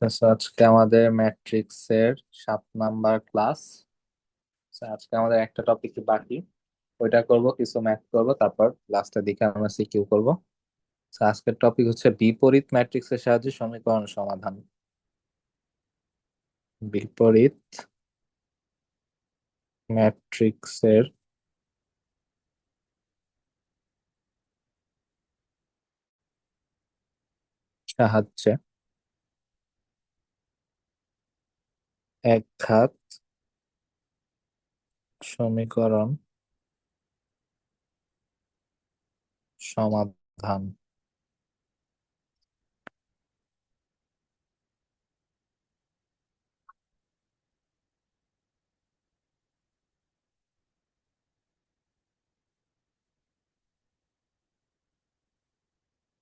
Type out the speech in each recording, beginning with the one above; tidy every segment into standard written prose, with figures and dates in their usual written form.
আচ্ছা, আজকে আমাদের ম্যাট্রিক্স এর 7 নাম্বার ক্লাস। আজকে আমাদের একটা টপিক বাকি, ওইটা করব, কিছু ম্যাথ করব, তারপর লাস্টের দিকে আমরা সিকিউ করব। আজকের টপিক হচ্ছে বিপরীত ম্যাট্রিক্স এর সাহায্যে সমীকরণ সমাধান। বিপরীত ম্যাট্রিক্স এর সাহায্যে একঘাত সমীকরণ সমাধান।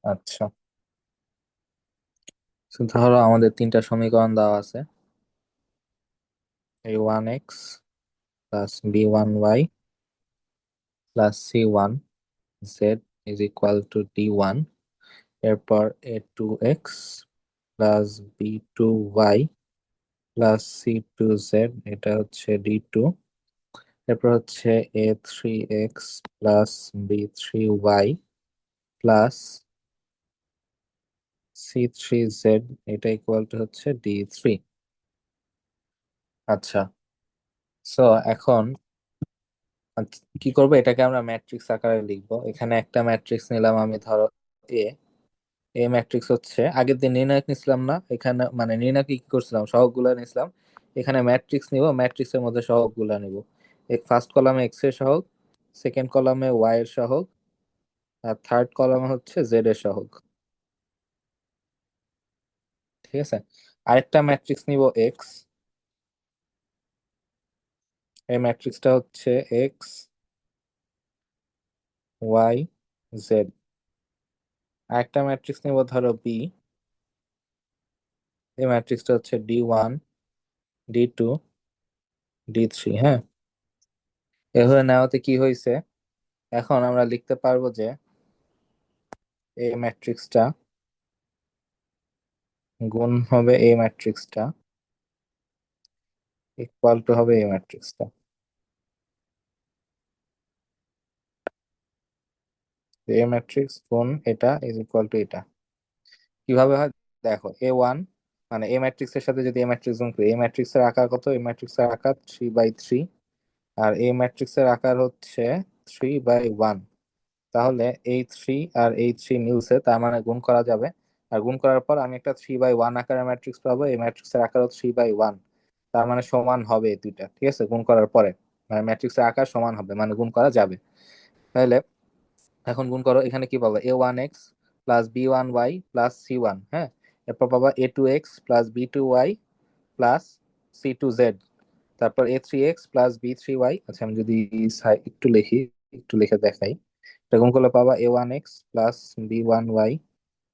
আচ্ছা, ধরো আমাদের 3টা সমীকরণ দেওয়া আছে। a1x plus b1y plus c1z is equal two d1। এরপর a2x plus b2y plus c2z, এটা হচ্ছে d2। এরপর হচ্ছে a3x plus b3y plus c3z, এটা ইকুয়াল টু হচ্ছে d3। আচ্ছা, সো এখন কি করবো, এটাকে আমরা ম্যাট্রিক্স আকারে লিখবো। এখানে একটা ম্যাট্রিক্স নিলাম আমি, ধরো এ। এ ম্যাট্রিক্স হচ্ছে আগের দিন নির্ণায়ক নিছিলাম না, এখানে মানে নির্ণায়ক কি করছিলাম, সহগগুলা নিছিলাম। এখানে ম্যাট্রিক্স নিব, ম্যাট্রিক্সের মধ্যে সহগগুলা নিব। ফার্স্ট কলামে এক্স এর সহগ, সেকেন্ড কলামে ওয়াই এর সহগ, আর থার্ড কলামে হচ্ছে জেড এর সহগ। ঠিক আছে, আরেকটা ম্যাট্রিক্স নিব এক্স। এই ম্যাট্রিক্সটা হচ্ছে এক্স ওয়াই জেড। আরেকটা ম্যাট্রিক্স নিব ধরো বি। এই ম্যাট্রিক্সটা হচ্ছে d1 d2 d3। হ্যাঁ, এভাবে নেওয়াতে কি হয়েছে, এখন আমরা লিখতে পারবো যে এই ম্যাট্রিক্সটা গুণ হবে এই ম্যাট্রিক্সটা, ইকুয়াল টু হবে এই ম্যাট্রিক্সটা। এই ম্যাট্রিক্স গুণ এটা ইজ ইকুয়াল টু এটা। কিভাবে হয় দেখো, a1 মানে এই ম্যাট্রিক্সের সাথে যদি এই ম্যাট্রিক্স গুণ করি, এই ম্যাট্রিক্সের আকার কত, এই ম্যাট্রিক্সের আকার 3/3, আর এই ম্যাট্রিক্সের আকার হচ্ছে 3/1। তাহলে এই 3 আর এই 3 মিলছে, তার মানে গুণ করা যাবে। আর গুণ করার পর আমি একটা 3/1 আকারের ম্যাট্রিক্স পাবো, এই ম্যাট্রিক্সের আকারও 3/1। তার মানে সমান হবে এই দুইটা। ঠিক আছে, গুণ করার পরে মানে ম্যাট্রিক্সের আকার সমান হবে, মানে গুণ করা যাবে। তাহলে এখন গুণ করো, এখানে কি পাবো, a1x plus b1y plus c1। হ্যাঁ, এরপর পাবা a2x plus b2y plus c2z। তারপর a3x প্লাস b3y। আচ্ছা, আমি যদি একটু লিখি, একটু লিখে দেখাই। এটা গুণ করলে পাবা a1x plus b1y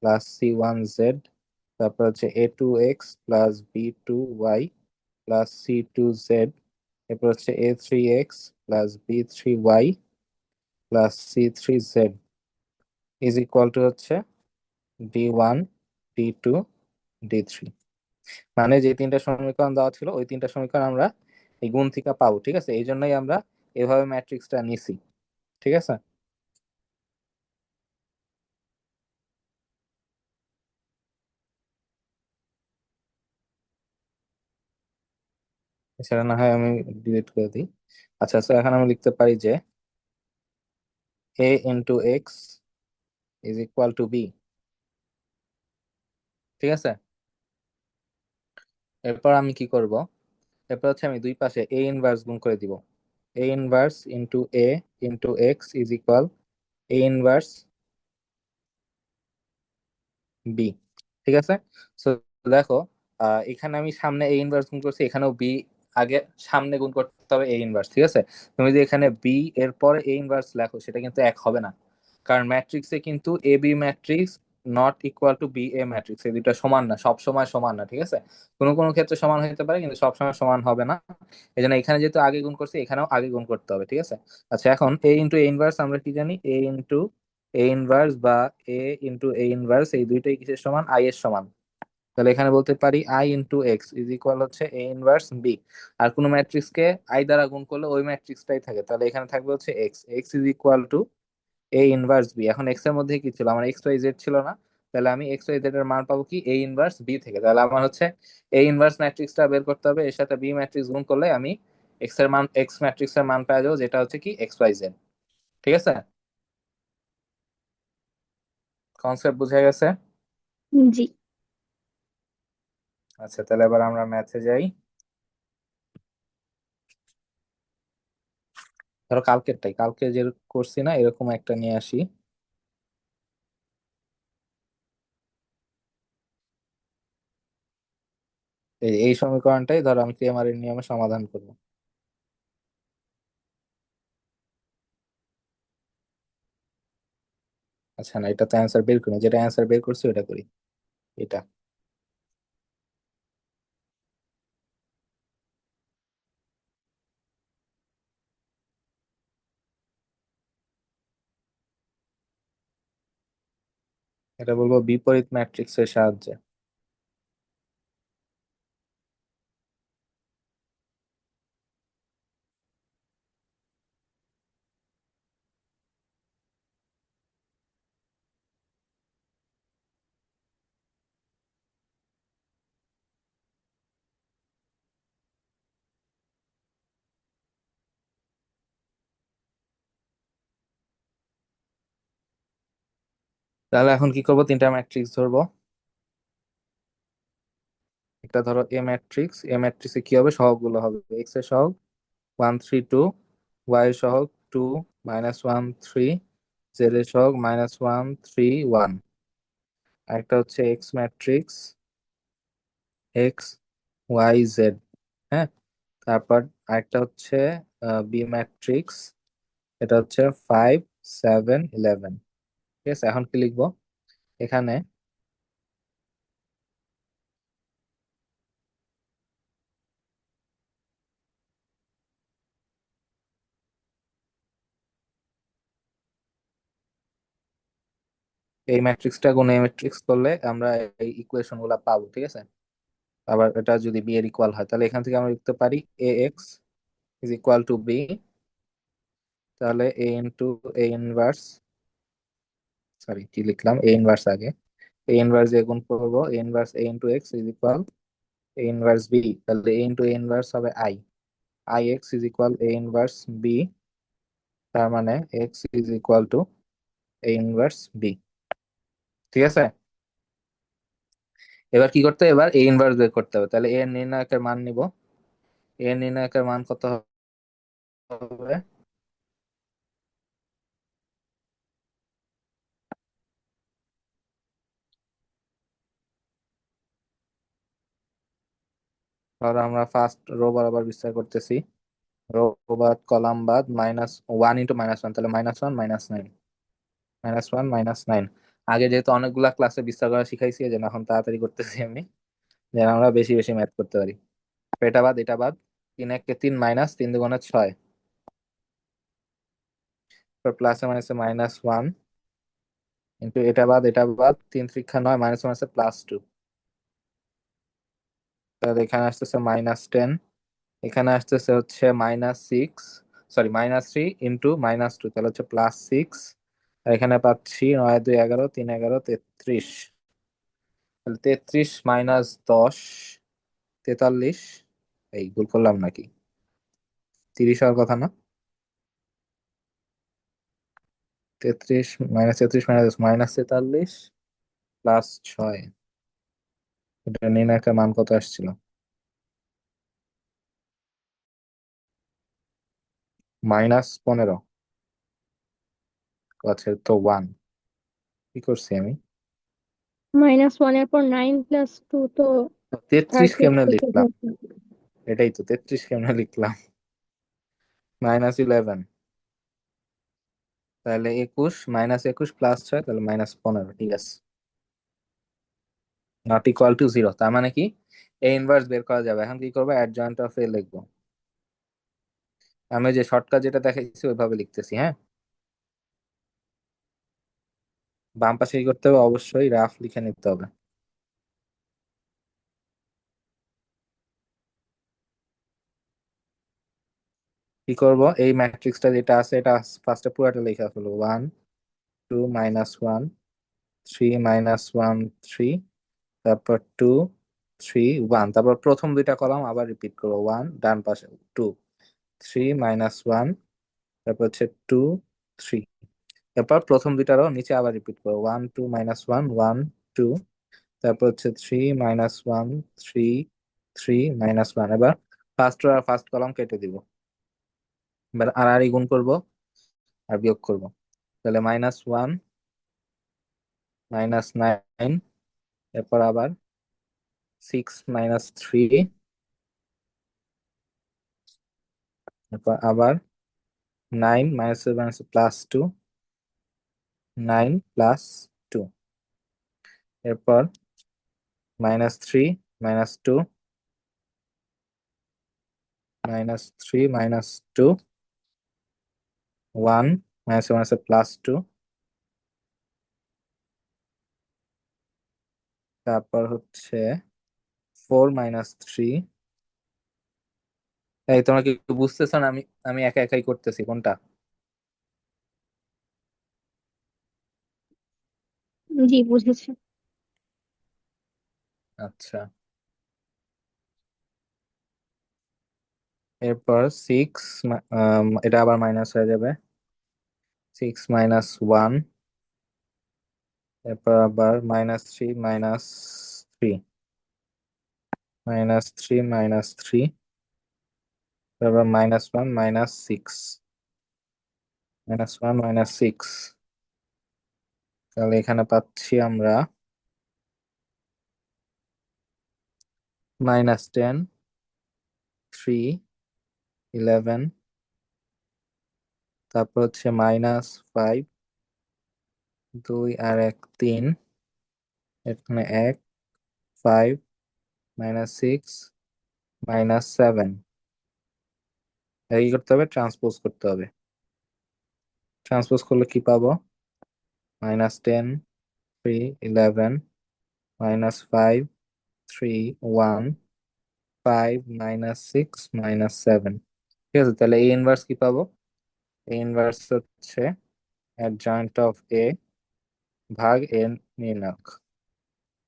plus c1z। তারপর হচ্ছে a2x plus b2y plus c2z। এরপর হচ্ছে a3x plus b3y plus c3z is equal two হচ্ছে d1 d2 d3। মানে যে 3টা সমীকরণ দেওয়া ছিল, ওই 3টা সমীকরণ আমরা এই গুণ থেকে পাবো। ঠিক আছে, এই জন্যই আমরা এভাবে ম্যাট্রিক্সটা নিছি। ঠিক আছে, সেটা না হয় আমি ডিলিট করে দিই। আচ্ছা, তো এখন আমি লিখতে পারি যে a into X is equal to B. ঠিক আছে, এরপর আমি কি করব, এরপর হচ্ছে আমি দুই পাশে a ইনভার্স গুণ করে দিব। a inverse into a into X is equal a inverse B. ঠিক আছে, তো দেখো, এখানে আমি সামনে a ইনভার্স গুণ করছি, এখানেও বি আগে সামনে গুণ করতে হবে a ইনভার্স। ঠিক আছে, তুমি যদি এখানে বি এর পরে a ইনভার্স লেখো, সেটা কিন্তু এক হবে না, কারণ ম্যাট্রিক্সে কিন্তু A B matrix not equal to B A matrix, এই দুইটা সমান না, সব সময় সমান না, ঠিক আছে? কোনো কোনো ক্ষেত্রে সমান হতে পারে কিন্তু সব সময় সমান হবে না। এই জন্য এখানে যেহেতু আগে গুণ করছি, এখানেও আগে গুণ করতে হবে, ঠিক আছে? আচ্ছা, এখন এ ইন্টু এ ইনভার্স আমরা কি জানি? এ ইন্টু এ ইনভার্স বা এ ইন্টু এ ইনভার্স, এই দুইটাই কিসের সমান? আই এর সমান। তাহলে এখানে বলতে পারি I into X is equal হচ্ছে এ ইনভার্স বি। আর কোনো ম্যাট্রিক্স কে আই দ্বারা গুণ করলে ওই ম্যাট্রিক্সটাই থাকে, তাহলে এখানে থাকবে হচ্ছে x, x is equal to A inverse B. এখন এক্স এর মধ্যে কি ছিল? আমার এক্স ওয়াই জেড ছিল না? তাহলে আমি এক্স ওয়াই জেড এর মান পাবো কি? এ ইনভার্স বি থেকে। তাহলে আমার হচ্ছে এ ইনভার্স ম্যাট্রিক্সটা বের করতে হবে, এর সাথে বি ম্যাট্রিক্স গুণ করলে আমি এক্স এর মান, এক্স ম্যাট্রিক্স এর মান পাওয়া যাবো, যেটা হচ্ছে কি এক্স ওয়াই জেড। ঠিক আছে, কনসেপ্ট বুঝে গেছে? জি। আচ্ছা, তাহলে এবার আমরা ম্যাথে যাই। ধরো কালকেরটাই, কালকে যে করছি না, এরকম একটা নিয়ে আসি। এই সমীকরণটাই ধরো আমি ক্রেমার এর নিয়মে সমাধান করবো। আচ্ছা না, এটা তো অ্যান্সার বের করি না, যেটা অ্যান্সার বের করছি ওটা করি। এটা এটা বলবো বিপরীত ম্যাট্রিক্সের সাহায্যে। তাহলে এখন কি করবো? তিনটা ম্যাট্রিক্স ধরবো। একটা ধরো এ ম্যাট্রিক্স, এ ম্যাট্রিক্সে কি হবে? সহগগুলো হবে এক্স এর সহগ 1 3 2, ওয়াই এর সহগ 2 - 1 3, জেড এর সহগ -1 3 1। একটা হচ্ছে x matrix x y z, হ্যাঁ। তারপর আরেকটা হচ্ছে বি ম্যাট্রিক্স, এটা হচ্ছে 5 7 11। ঠিক আছে, এখন কি লিখবো এখানে? এই ম্যাট্রিক্সটা গুণ এই ম্যাট্রিক্স করলে আমরা এই ইকুয়েশন গুলা পাবো, ঠিক আছে? আবার এটা যদি বি এর ইকুয়াল হয়, তাহলে এখান থেকে আমরা লিখতে পারি A X is equal to B. তাহলে A into A inverse, sorry কি লিখলাম, এ ইনভার্স আগে, এ ইনভার্স দিয়ে গুণ করবো, A inverse A into X is equal A inverse B. তাহলে এ ইন্টু এ ইনভার্স হবে I, I X is equal A inverse B. তার মানে X is equal to A inverse B. ঠিক আছে, এবার কি করতে হবে? এবার এ ইনভার্স বের করতে হবে। তাহলে এ এর নির্ণায়কের মান নিব। এ এর নির্ণায়কের মান কত হবে? ধরো আমরা ফার্স্ট রো বরাবর বিস্তার করতেছি, রো বাদ কলাম বাদ, -1 × -1, তাহলে -1 - 9, -1 - 9। আগে যেহেতু অনেকগুলা ক্লাসে বিস্তার করা শিখাইছি, এই জন্য এখন তাড়াতাড়ি করতেছি আমি, যেন আমরা বেশি বেশি ম্যাথ করতে পারি। তো এটা বাদ এটা বাদ, 3 × 1 = 3, -3 × 2 = 6, প্লাসে মাইনাসে -1, কিন্তু এটা বাদ 3 × 3 = 9, -1 আছে +2। তাহলে এখানে আসতেছে -10, এখানে আসতেছে হচ্ছে -6, সরি -3 × -2, তাহলে হচ্ছে +6। আর এখানে পাচ্ছি 9 2 11, 3 11 33। তাহলে 33 - 10 43। এই ভুল করলাম নাকি? 30 হওয়ার কথা না? 33 -33 -10, -43 + 6। এটা নির্ণায়কের মান কত আসছিল? -15। আচ্ছা, তো 1। কি করছি আমি? -1 এর পর 9 + 2 তো 33 30 কেমনে থেকে লিখলাম? ধরছি। এটাই তো 33 কেমনে লিখলাম? -11, তাহলে 21, -21 + 6, তাহলে -15। ঠিক আছে, নট ইকুয়াল টু জিরো, তার মানে কি এ ইনভার্স বের করা যাবে। এখন কি করবো, অ্যাডজয়েন্ট অফ এ লিখবো। আমি যে শর্টকাট যেটা দেখাইছি ওইভাবে লিখতেছি, হ্যাঁ। বাম পাশে কি করতে হবে, অবশ্যই রাফ লিখে নিতে হবে। কি করব, এই ম্যাট্রিক্সটা যেটা আছে এটা ফার্স্টে পুরোটা লেখা হলো, 1 2 -1 3 -1 3, তারপর 2 3 1, তারপর প্রথম দুইটা কলাম আবার রিপিট করবো, 1 ডান পাশে, 2 3 -1, তারপর হচ্ছে 2 3, তারপর প্রথম দুইটারও নিচে আবার রিপিট করবো, 1 2 -1 1 2, তারপর হচ্ছে 3 -1 3 3 -1। এবার ফার্স্ট আর ফার্স্ট কলাম কেটে দিব। এবার আর আর গুণ করবো আর বিয়োগ করব, তাহলে -1 -9, এরপর আবার 6 -3, এরপর আবার 9 -+2, 9 + 2, এরপর -3 -2, -3 -2, 1 +2, তারপর হচ্ছে 4 -3। এই তোমরা কি বুঝতেছো না, আমি আমি একা একাই করতেছি কোনটা? জি, বুঝেছি। আচ্ছা, এরপর 6, এটা আবার মাইনাস হয়ে যাবে, 6 - 1, এরপর আবার -3 -3, -3 তারপর -1 -6, তাহলে এখানে পাচ্ছি আমরা -10 3 11, তারপর হচ্ছে -5 2 আর 1 3, এখানে 1 5 -6 -7। এই কি করতে হবে, ট্রান্সপোজ করতে হবে। ট্রান্সপোজ করলে কি পাবো, -10 3 11, -5 3 1, 5 -6 -7। ঠিক আছে, তাহলে এ ইনভার্স কি পাবো, এ ইনভার্স হচ্ছে অ্যাডজয়েন্ট অফ এ ভাগ এন নির্ণায়ক।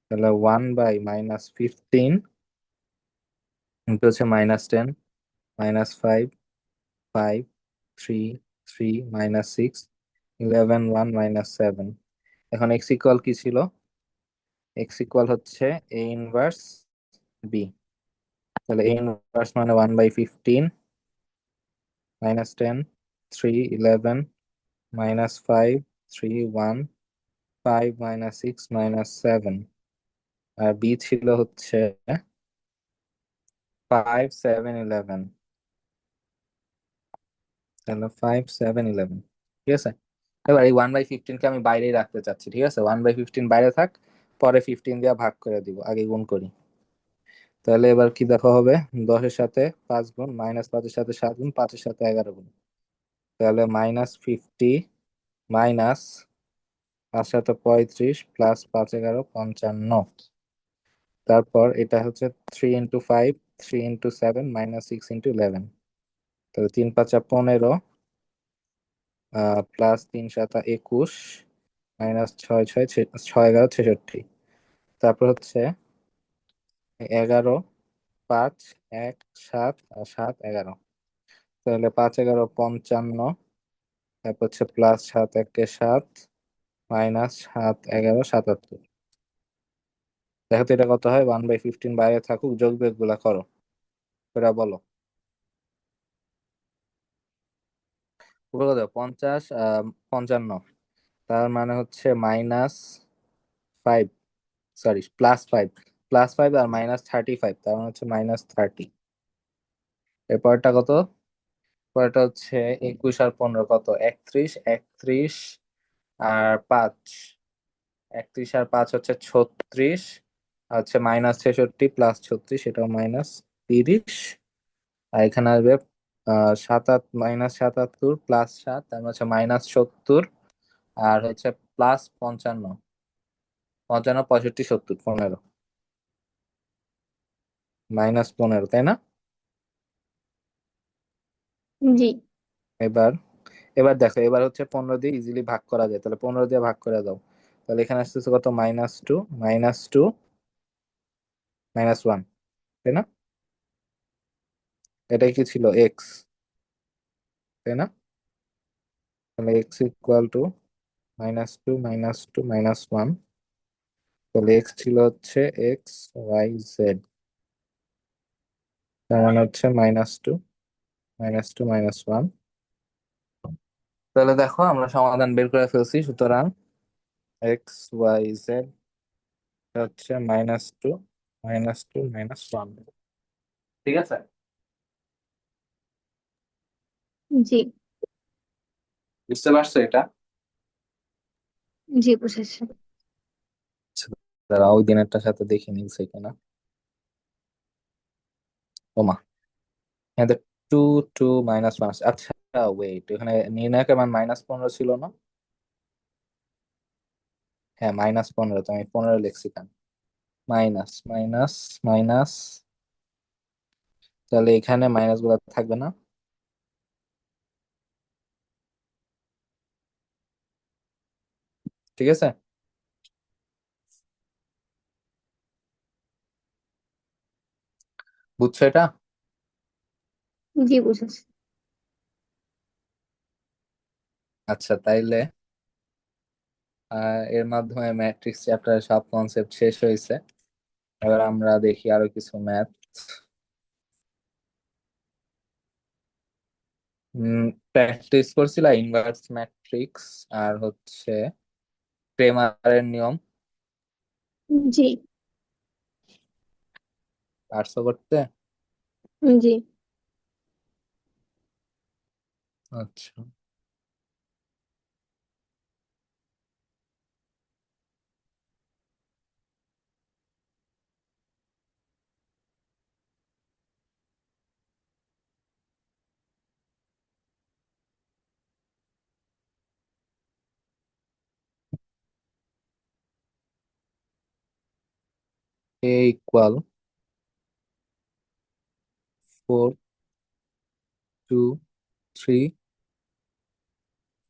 তাহলে 1/-15 হচ্ছে -10 -5 5 3 3 -6 11 1 -7। এখন এক্স ইকুয়াল কি ছিল, এক্স ইকুয়াল হচ্ছে এ ইনভার্স বি। তাহলে এ ইনভার্স মানে 1/15 -10 3 11 -5 3 1 5 -6 -7। আর বি ছিল হচ্ছে 5 7 11। তাহলে 5 7 11, ঠিক আছে। এবার এই 1/15 কে আমি বাইরেই রাখতে চাচ্ছি, ঠিক আছে, 1/15 বাইরে থাক, পরে 15 দিয়ে ভাগ করে দিব, আগে গুণ করি। তাহলে এবার কি দেখা হবে, 10-এর সাথে 5 গুণ, -5-এর সাথে 7 গুণ, 5-এর সাথে 11 গুণ, তাহলে -50 মাইনাস 5 7 35 প্লাস 5 11 55। তারপর এটা হচ্ছে 3 × 5 3 × 7 -6 × 11, তাহলে 3 5 15, প্লাস 3 7 21, -6 6 6 11 66। তারপর হচ্ছে 11 5 1 7 আর 7 11, তাহলে 5 11 55, তারপর হচ্ছে প্লাস 7 1 7 -7 11 77। দেখো তো এটা কত হয়, 1/15 বাইরে থাকুক, যোগ বিয়োগ গুলা করো, ওরা বলো। পুরো কত, 50 55, তার মানে হচ্ছে -5, সরি +5, +5 আর -35, তার মানে হচ্ছে -30। এরপরটা কত, পরেরটা হচ্ছে 21 আর 15 কত, 31 31 আর 5, 31 আর 5 হচ্ছে 36, আচ্ছা, -63 + 36, সেটাও -30। আর এখানে আসবে 77 - 77 + 7, তার মানে হচ্ছে -70। আর হচ্ছে +55, 55 65 70 15, -15, তাই না? জি। এবার এবার দেখো, এবার হচ্ছে 15 দিয়ে ইজিলি ভাগ করা যায়, তাহলে 15 দিয়ে ভাগ করে দাও। তাহলে এখানে আসতেছে কত? -2, -2, -1, তাই না? এটাই কি ছিল? এক্স, তাই না? তাহলে এক্স ইকুয়াল টু -2, -2, -1। তাহলে এক্স ছিল হচ্ছে XYZ, তার মানে হচ্ছে -2, -2, -1। তাহলে দেখো আমরা সমাধান বের করে ফেলছি, সুতরাং XYZ হচ্ছে -2, -2, -1। ঠিক আছে? জি। বুঝতে পারছো এটা? জি, বুঝেছি। আচ্ছা, দাঁড়াও, ওই দিনেরটার সাথে দেখে নিচ্ছে কিনা। ওমা, হ্যাঁ, 2, 2, -1। আচ্ছা, ওয়েট, এখানে নির্ণায়কের মান -15 ছিল না? হ্যাঁ, -15, তো আমি 15 লিখছি কেন? মাইনাস, মাইনাস, মাইনাস, তাহলে এখানে মাইনাস গুলো থাকবে না? ঠিক আছে, বুঝছো এটা? জি, বুঝেছি। আচ্ছা, তাইলে এর মাধ্যমে ম্যাট্রিক্স চ্যাপ্টারের সব কনসেপ্ট শেষ হয়েছে। এবার আমরা দেখি আরো কিছু ম্যাথ। প্র্যাকটিস করছিলা ইনভার্স ম্যাট্রিক্স আর হচ্ছে ক্রেমারের নিয়ম, জি। পারছো করতে? জি। আচ্ছা, A = 4, 2, 3,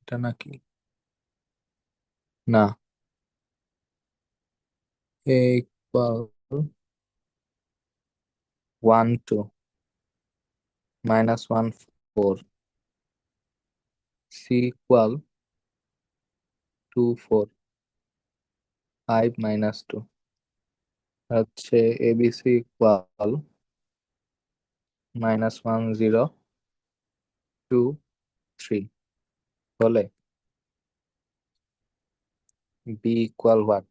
এটা নাকি? না, A = 1, 2, -1, 4, C = 2, 4, 5, -2। হচ্ছে ABC = -1, 0, 2, 3 বলে। B = what?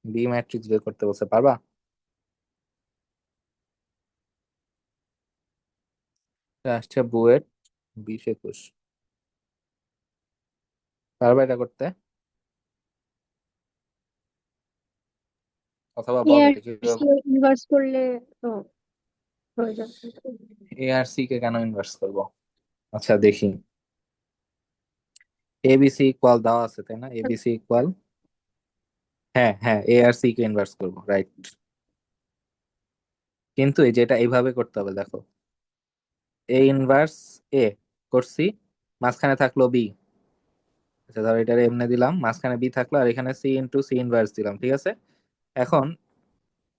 বি ম্যাট্রিক্স বের করতে বলছে, পারবা? এটা আসছে বুয়েট 2021। পারবা এটা করতে? অথবা এ বলো আর এটা কি। সি ইনভার্স করলে তো হয়ে যাবে। এ আর সি কে কেন ইনভার্স করব? আচ্ছা, দেখি। ABC = দেওয়া আছে, তাই না? ABC = হ্যাঁ, হ্যাঁ, এ আর সি কে ইনভার্স করবো, রাইট। কিন্তু এই যেটা এইভাবে করতে হবে, দেখো। A * A করছি, মাঝখানে থাকলো বি। আচ্ছা, ধরো এটা এমনি দিলাম, মাঝখানে বি থাকলো, আর এখানে C * C ইনভার্স দিলাম, ঠিক আছে? এখন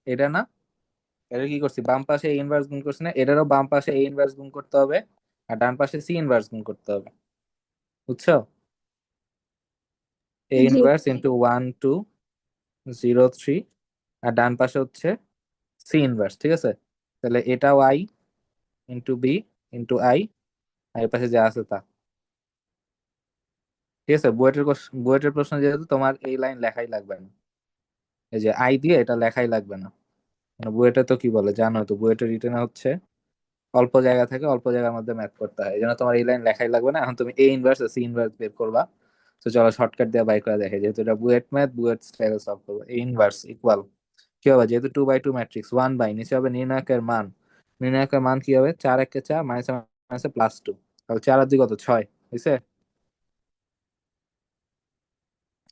এটা না, এটা কি করছি, বাম পাশে এ ইনভার্স গুণ করছি না, এটারও বাম পাশে এ ইনভার্স গুণ করতে হবে, আর ডান পাশে C * গুণ করতে হবে। বুঝছো? এ জি। ইনভার্স ইন্টু 1, 2, 0, 3, আর ডান পাশে হচ্ছে C * ঠিক আছে? তাহলে এটা I * B * I, আর এর পাশে যা আছে তা। ঠিক আছে, বুয়েটের প্রশ্ন যেহেতু, তোমার এই লাইন লেখাই লাগবে না, এই যে আই দিয়ে এটা লেখাই লাগবে না। মানে বুয়েটে তো কি বলে জানো তো, বুয়েটের রিটেনে হচ্ছে অল্প জায়গা থেকে অল্প জায়গার মধ্যে ম্যাথ করতে হয়, এই জন্য তোমার এই লাইন লেখাই লাগবে না। এখন তুমি A * C * বের করবা। তো চলো শর্টকাট দিয়ে বাই করে দেখে, যেহেতু এটা বুয়েট ম্যাথ, বুয়েট স্টাইলে সলভ করবো। ইনভার্স ইকুয়াল কি হবে, যেহেতু 2/2 ম্যাট্রিক্স, 1 বাই নিচে হবে নির্ণায়কের মান। নির্ণায়কের মান কি হবে, 4 × 4 মাইনাসে +2, তাহলে 4 আর 2 কত, 6 হয়েছে।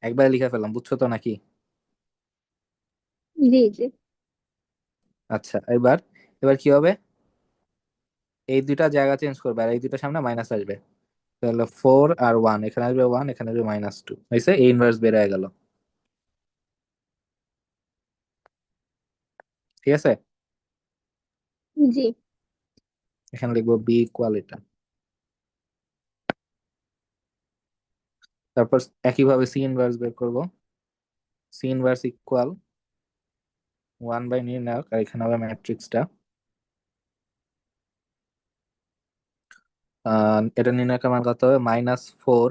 একবারে লিখে ফেললাম, বুঝছো তো নাকি? জি জি। আচ্ছা, এবার এবার কি হবে, এই দুইটা জায়গা চেঞ্জ করবে আর এই দুইটা সামনে মাইনাস আসবে। তাহলে 4 আর 1, এখানে আসবে 1, এখানে আসবে -2 হয়েছে, এই ইনভার্স বের হয়ে গেল। ঠিক আছে, জি এখানে লিখবো বি ইকুয়াল এটা। তারপর একইভাবে সি ইনভার্স বের করব। সি ইনভার্স ইকুয়াল 1 বাই নির্ণায়ক, আর এখানে হবে ম্যাট্রিক্সটা। এটা নির্ণায়কের মান কত হবে, -4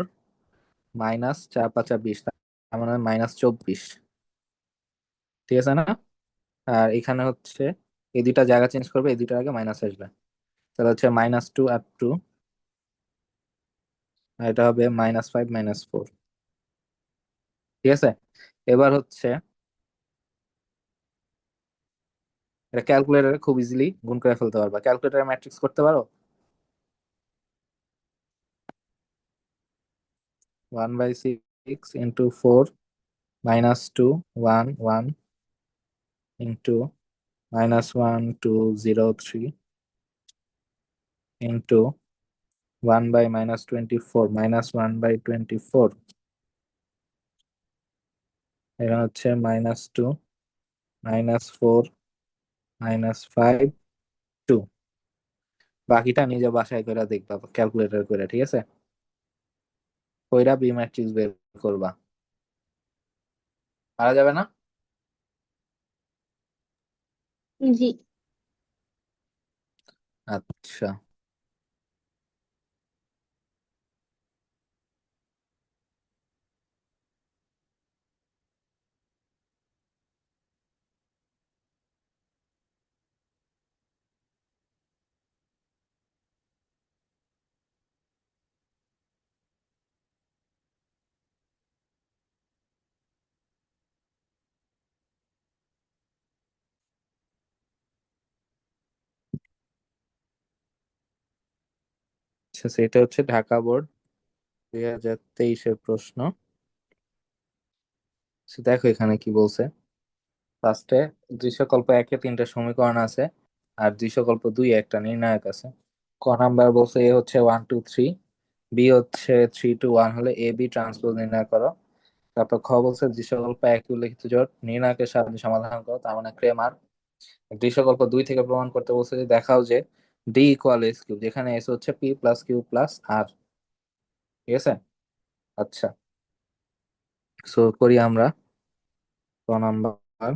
-4 × 5 = 20, তার মানে -24। ঠিক আছে না? আর এখানে হচ্ছে এই দুইটা জায়গা চেঞ্জ করবে, এই দুইটার আগে মাইনাস আসবে। তাহলে হচ্ছে -2 আর 2, আর এটা হবে -5 -4। ঠিক আছে, এবার হচ্ছে এটা ক্যালকুলেটরে খুব ইজিলি গুণ করে ফেলতে পারবা। ক্যালকুলেটরে ম্যাট্রিক্স করতে পারো। 1/6 × 4 -2 1 1 ইন্টু -1 2 0 3 ইন্টু 1/-24 -1/24, এখানে হচ্ছে -2 -4 -5 2। বাকিটা নিজে বাসায় করে দেখবা ক্যালকুলেটর করে, ঠিক আছে? কইরা বি ম্যাট্রিক্স বের করবা, পারা যাবে না? জি। আচ্ছা, আচ্ছা, সেটা হচ্ছে ঢাকা বোর্ড 2023-এর প্রশ্ন। So, দেখো এখানে কি বলছে। ফার্স্টে দৃশ্যকল্প 1-এ 3টে সমীকরণ আছে, আর দৃশ্যকল্প 2-এ একটা নির্ণায়ক আছে। ক নাম্বার বলছে এ হচ্ছে 1 2 3, বি হচ্ছে 3 2 1 হলে এ বি ট্রান্সপোজ নির্ণয় করো। তারপর খ বলছে দৃশ্যকল্প 1 উল্লেখিত জোট নির্ণায়কের সাহায্যে সমাধান করো, তার মানে ক্রেমার। দৃশ্যকল্প 2 থেকে প্রমাণ করতে বলছে যে দেখাও যে ডি ইকুয়াল এস কিউব, যেখানে এস হচ্ছে পি প্লাস কিউ প্লাস আর। ঠিক আছে, আচ্ছা, সো করি আমরা। ক নাম্বার,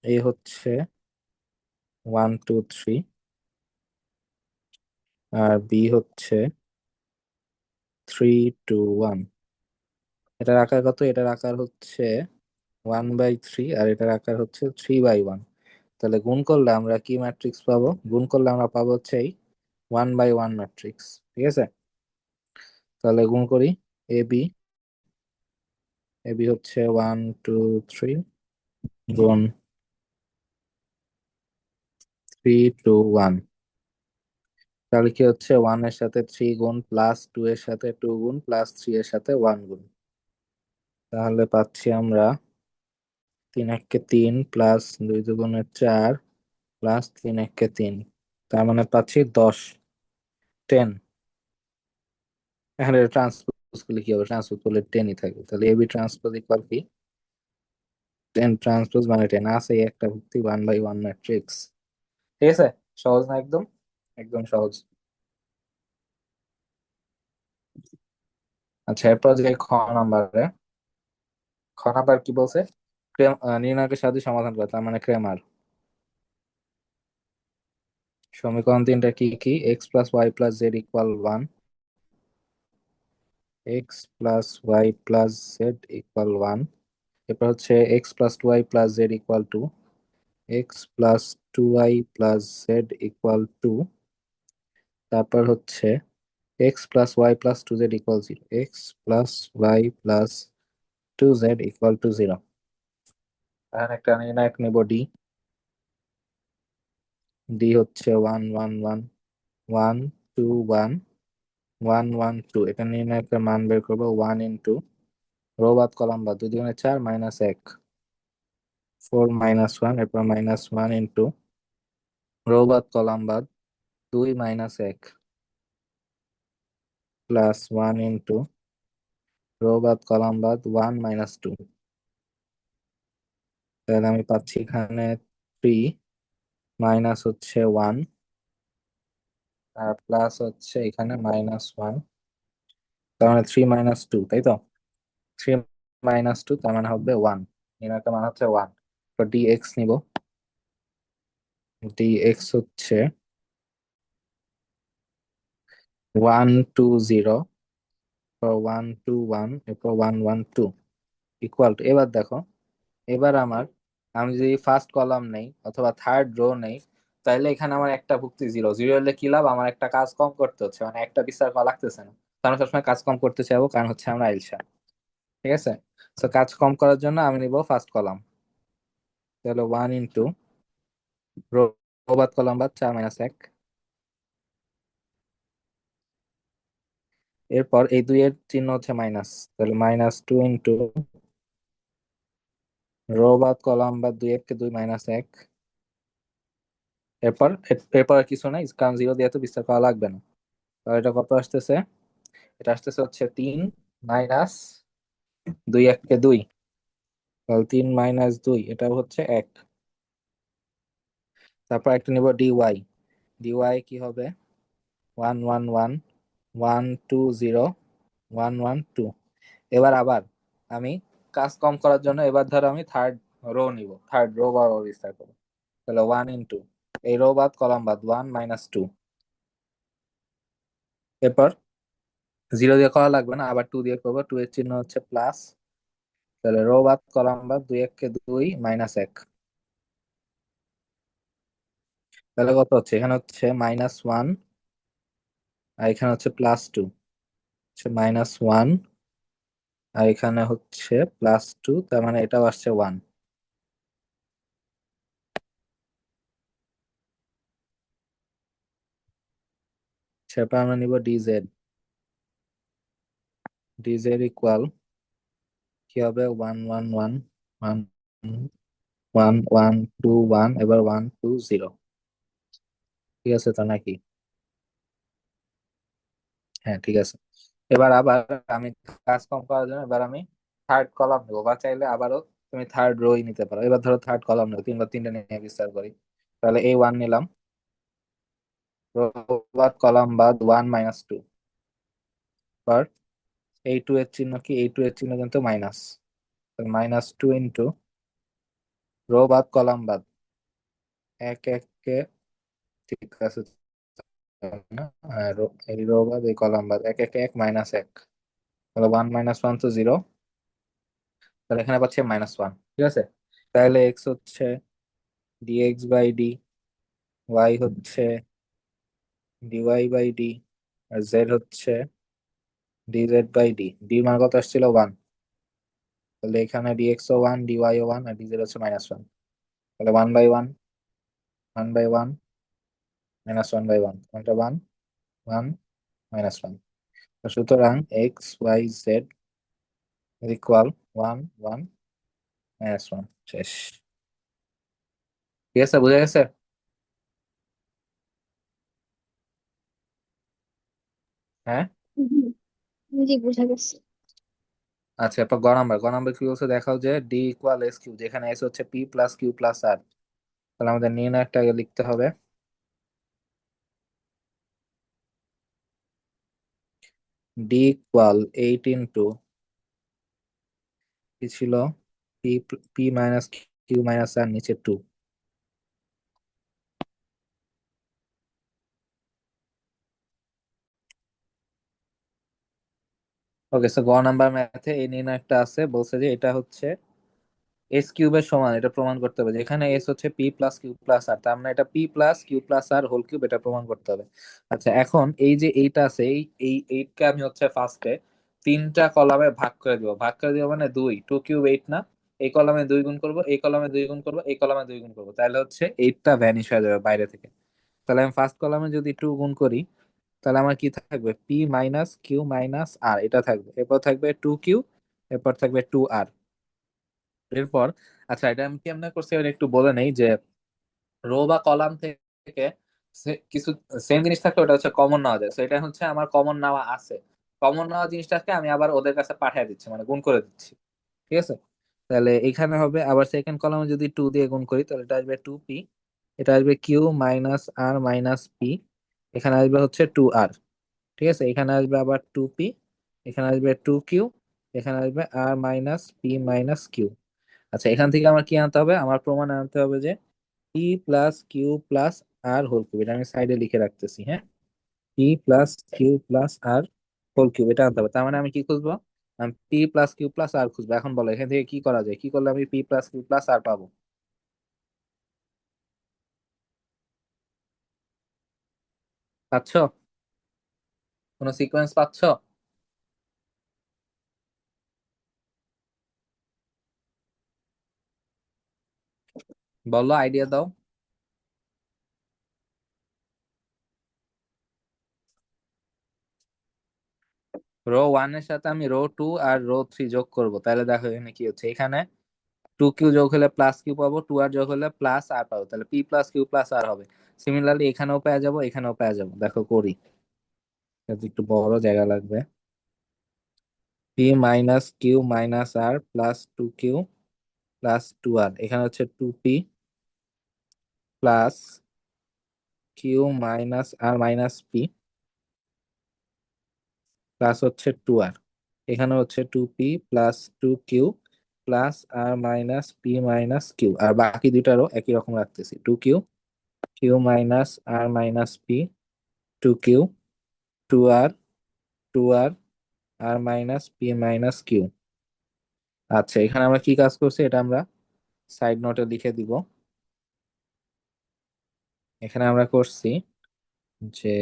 এ হচ্ছে 1 2 3, আর বি হচ্ছে 3 2 1। এটার আকার কত, এটার আকার হচ্ছে 1/3, আর এটার আকার হচ্ছে 3/1। তাহলে গুণ করলে আমরা কি ম্যাট্রিক্স পাবো, গুণ করলে আমরা পাবো হচ্ছে এই 1/1 ম্যাট্রিক্স। ঠিক আছে, তাহলে গুণ করি। এ বি, এ বি হচ্ছে 1 2 3 গুণ 3 2 1। তাহলে কি হচ্ছে, 1 এর সাথে 3 গুণ প্লাস 2 এর সাথে 2 গুণ প্লাস 3 এর সাথে 1 গুণ। তাহলে পাচ্ছি আমরা 3 1 কে 3 প্লাস 2 2 গুণে 4 প্লাস 3 1 কে 3, তার মানে পাচ্ছি 10 10। এখানে ট্রান্সপোজ করলে কি হবে, ট্রান্সপোজ করলে 10ই থাকবে। তাহলে এবি ট্রান্সপোজ ইকুয়াল কি, 10 ট্রান্সপোজ মানে 10 আছে, এই একটা ভর্তি 1/1 ম্যাট্রিক্স। ঠিক আছে, সহজ না একদম, একদম সহজ। আচ্ছা, এরপর যে খ নাম্বারে, খ নাম্বার কি বলছে, নির্ণায়কের সাহায্যে সমাধান করে, তার মানে ক্রেমার। সমীকরণ 3টা কি কি, x + y + z = 1, x + y + z = 1। এরপর হচ্ছে x + y + z = 2, x + 2y + z = 2। তারপর হচ্ছে x plus y plus 2z equal 0, x plus y plus 2z equal to 0। এখানে একটা নির্ণায়ক নেব d, d হচ্ছে 1 1 1 1 2 1 1 1 2। এটা নির্ণায়কের মান বের করবো 1 ইন্টু রো বাদ কলাম বাদ 2 2 4 মাইনাস 1 4 মাইনাস 1, এরপর মাইনাস 1 ইন্টু রো বাদ কলাম বাদ 2 মাইনাস 1 প্লাস 1 ইন্টু রো বাদ কলাম বাদ 1 মাইনাস 2। তাহলে আমি পাচ্ছি এখানে 3 মাইনাস হচ্ছে 1 আর প্লাস হচ্ছে এখানে মাইনাস 1, তার মানে 3 মাইনাস 2, তাই তো? 3 মাইনাস 2 তার মানে হবে 1, এর একটা মান হচ্ছে 1। তো dx নিব, dx হচ্ছে 1 2 0, 1 2 1, এরপর 1 1 2 ইকুয়াল টু। এবার দেখো, এবার আমি যদি ফার্স্ট কলাম নেই অথবা থার্ড রো নেই, তাহলে এখানে আমার একটা ভুক্তি জিরো জিরো হলে কি লাভ, আমার একটা কাজ কম করতে হচ্ছে, মানে একটা বিস্তার করা লাগতেছে না। তো আমি সবসময় কাজ কম করতে চাইবো, কারণ হচ্ছে আমরা আইলসা। ঠিক আছে, তো কাজ কম করার জন্য আমি নিব ফার্স্ট কলাম। তাহলে 1 ইন্টু রো বাদ কলাম বাদ 4 মাইনাস 1, এরপর এই 2 এর চিহ্ন হচ্ছে মাইনাস, তাহলে মাইনাস 2 ইন্টু রো বাদ কলাম বাদ 2 1 কে 2 মাইনাস 1। এরপর এরপর আর কিছু নাই, কারণ জিরো দিয়ে তো বিস্তার করা লাগবে না। তাহলে এটা কত আসতেছে? এটা আসতেছে হচ্ছে 3 মাইনাস 2 1 কে 2, তাহলে 3 মাইনাস 2 এটা হচ্ছে 1। তারপর একটা নিব ডিওয়াই, ডিওয়াই কি হবে 1 1 1 1 2 0 1 1 2। এবার আবার আমি কাজ কম করার জন্য এবার ধরো আমি থার্ড রো নিব, থার্ড রো বা রো বিস্তার করবো। তাহলে 1 ইন্টু এই রো বাদ কলাম বাদ 1 মাইনাস 2, এরপর জিরো দিয়ে করা লাগবে না, আবার 2 দিয়ে করবো, 2 এর চিহ্ন হচ্ছে প্লাস। তাহলে রো বাদ কলাম বাদ 2 1 কে 2 মাইনাস 1। তাহলে কত হচ্ছে, এখানে হচ্ছে মাইনাস 1 আর এখানে হচ্ছে প্লাস 2, হচ্ছে মাইনাস 1 আর এখানে হচ্ছে প্লাস 2, তার মানে এটাও আসছে 1। সেটা আমরা নিব ডিজেড, ডিজেড ইকুয়াল কি হবে 1 1 1 1 1 1 2 1, এবার 1 2 0। ঠিক আছে তো নাকি? হ্যাঁ ঠিক আছে। এবার আবার আমি কাজ কম করার জন্য এবার আমি থার্ড কলাম নেবো, বা চাইলে আবারও তুমি থার্ড রোই নিতে পারো। এবার ধরো থার্ড কলাম নেবো, 3 বা 3টা নিয়ে বিস্তার করি। তাহলে এই 1 নিলাম, রো বাদ কলাম বাদ 1 মাইনাস 2, পর এই 2 এর চিহ্ন কি, এই 2 এর চিহ্ন কিন্তু মাইনাস, মাইনাস 2 ইন্টু রো বাদ কলাম বাদ 1 1 কে, ঠিক আছে না? আর এই রো বাদ এই কলাম বাদ 1 1 1 মাইনাস 1, তাহলে 1 মাইনাস 1 তো 0, তাহলে এখানে পাচ্ছি মাইনাস 1। ঠিক আছে, তাহলে এক্স হচ্ছে ডিএক্স বাই ডি, ওয়াই হচ্ছে dy by D, R Z হচ্ছে ডিজেড বাই ডি। ডি মান কত আসছিল 1, তাহলে এখানে ডিএক্স ও 1, ডিওয়াই ও 1 আর ডিজেড হচ্ছে মাইনাস 1। তাহলে 1 বাই 1, 1 বাই 1 মাইনাস 1 বাই 1, কোনটা 1 1 মাইনাস 1। সুতরাং x y z equal 1 1 minus 1, শেষ। ঠিক আছে, বুঝা গেছে? হ্যাঁ। জি, বোঝা গেছে। আচ্ছা, এরপর গ নাম্বার, গ নাম্বার কি বলছে দেখাও, যে ডি ইকুয়াল এস কিউ, যেখানে এস হচ্ছে পি প্লাস কিউ প্লাস আর। তাহলে আমাদের নির্ণয়টা আগে লিখতে হবে। ডি ইকুয়াল 8 ইন্টু কি ছিল, P P minus Q minus R নিচে 2। ওকে, সো গ নাম্বার ম্যাথে এই নির্ণয়টা আছে, বলছে যে এটা হচ্ছে এস কিউবের সমান, এটা প্রমাণ করতে হবে। যেখানে এস হচ্ছে পি প্লাস কিউ প্লাস আর, তার মানে এটা P plus Q plus R whole cube, এটা প্রমাণ করতে হবে। আচ্ছা, এখন এই যে এইটা আছে, এই এইটকে আমি হচ্ছে ফার্স্টে তিনটা কলামে ভাগ করে দিব। ভাগ করে দিব মানে দুই, টু কিউব এইট না, এই কলামে দুই গুণ করব, এই কলামে দুই গুণ করব, এই কলামে দুই গুণ করবো, তাহলে হচ্ছে এইটটা ভ্যানিশ হয়ে যাবে বাইরে থেকে। তাহলে আমি ফার্স্ট কলামে যদি টু গুণ করি, তাহলে আমার কি থাকবে, পি মাইনাস কিউ মাইনাস আর, এটা থাকবে। এরপর থাকবে টু কিউ, এরপর থাকবে টু আর। এরপর আচ্ছা, এটা আমি কেমনে করছি এবার একটু বলে নেই, যে রো বা কলাম থেকে কিছু সেম জিনিস থাকলে ওটা হচ্ছে কমন নেওয়া যায়। তো এটা হচ্ছে আমার কমন নেওয়া আছে, কমন নেওয়া জিনিসটাকে আমি আবার ওদের কাছে পাঠিয়ে দিচ্ছি, মানে গুণ করে দিচ্ছি। ঠিক আছে, তাহলে এখানে হবে আবার সেকেন্ড কলামে যদি টু দিয়ে গুণ করি, তাহলে এটা আসবে টু পি, এটা আসবে Q minus R minus P, এখানে আসবে হচ্ছে টু আর। ঠিক আছে, এখানে আসবে আবার টু পি, এখানে আসবে টু কিউ, এখানে আসবে আর মাইনাস পি মাইনাস কিউ। আচ্ছা, এখান থেকে আমার কি আনতে হবে, আমার প্রমাণ আনতে হবে যে P plus Q plus R whole cube, এটা আমি সাইডে লিখে রাখতেছি, হ্যাঁ। P plus Q plus R whole cube, এটা আনতে হবে। তার মানে আমি কি খুঁজবো, আমি পি প্লাস কিউ প্লাস আর খুঁজবো। এখন বলো এখান থেকে কি করা যায়, কি করলে আমি পি প্লাস কিউ প্লাস আর পাবো? পাচ্ছ? কোনো সিকোয়েন্স পাচ্ছ? বলো, আইডিয়া দাও। রো ওয়ান এর সাথে আমি রো টু আর রো থ্রি যোগ করব, তাহলে দেখো এখানে কি হচ্ছে, এখানে টু কিউ যোগ হলে প্লাস কিউ পাবো, টু আর যোগ হলে প্লাস আর পাবো, তাহলে পি প্লাস কিউ প্লাস আর হবে। সিমিলারলি এখানেও পেয়ে যাবো, এখানেও পেয়ে যাবো। দেখো করি, যাতে একটু বড় জায়গা লাগবে। পি মাইনাস কিউ মাইনাস আর plus two Q plus two R, এখানে হচ্ছে two P plus Q minus R minus P plus হচ্ছে টু আর, এখানে হচ্ছে two P plus two Q plus R minus P minus Q, আর বাকি দুইটারও একই রকম রাখতেছি, two Q, Q minus R minus P, two Q, two R, two R minus P minus Q. আচ্ছা, এখানে আমরা কি কাজ করছি এটা আমরা সাইড নোটে লিখে দিব। এখানে আমরা করছি যে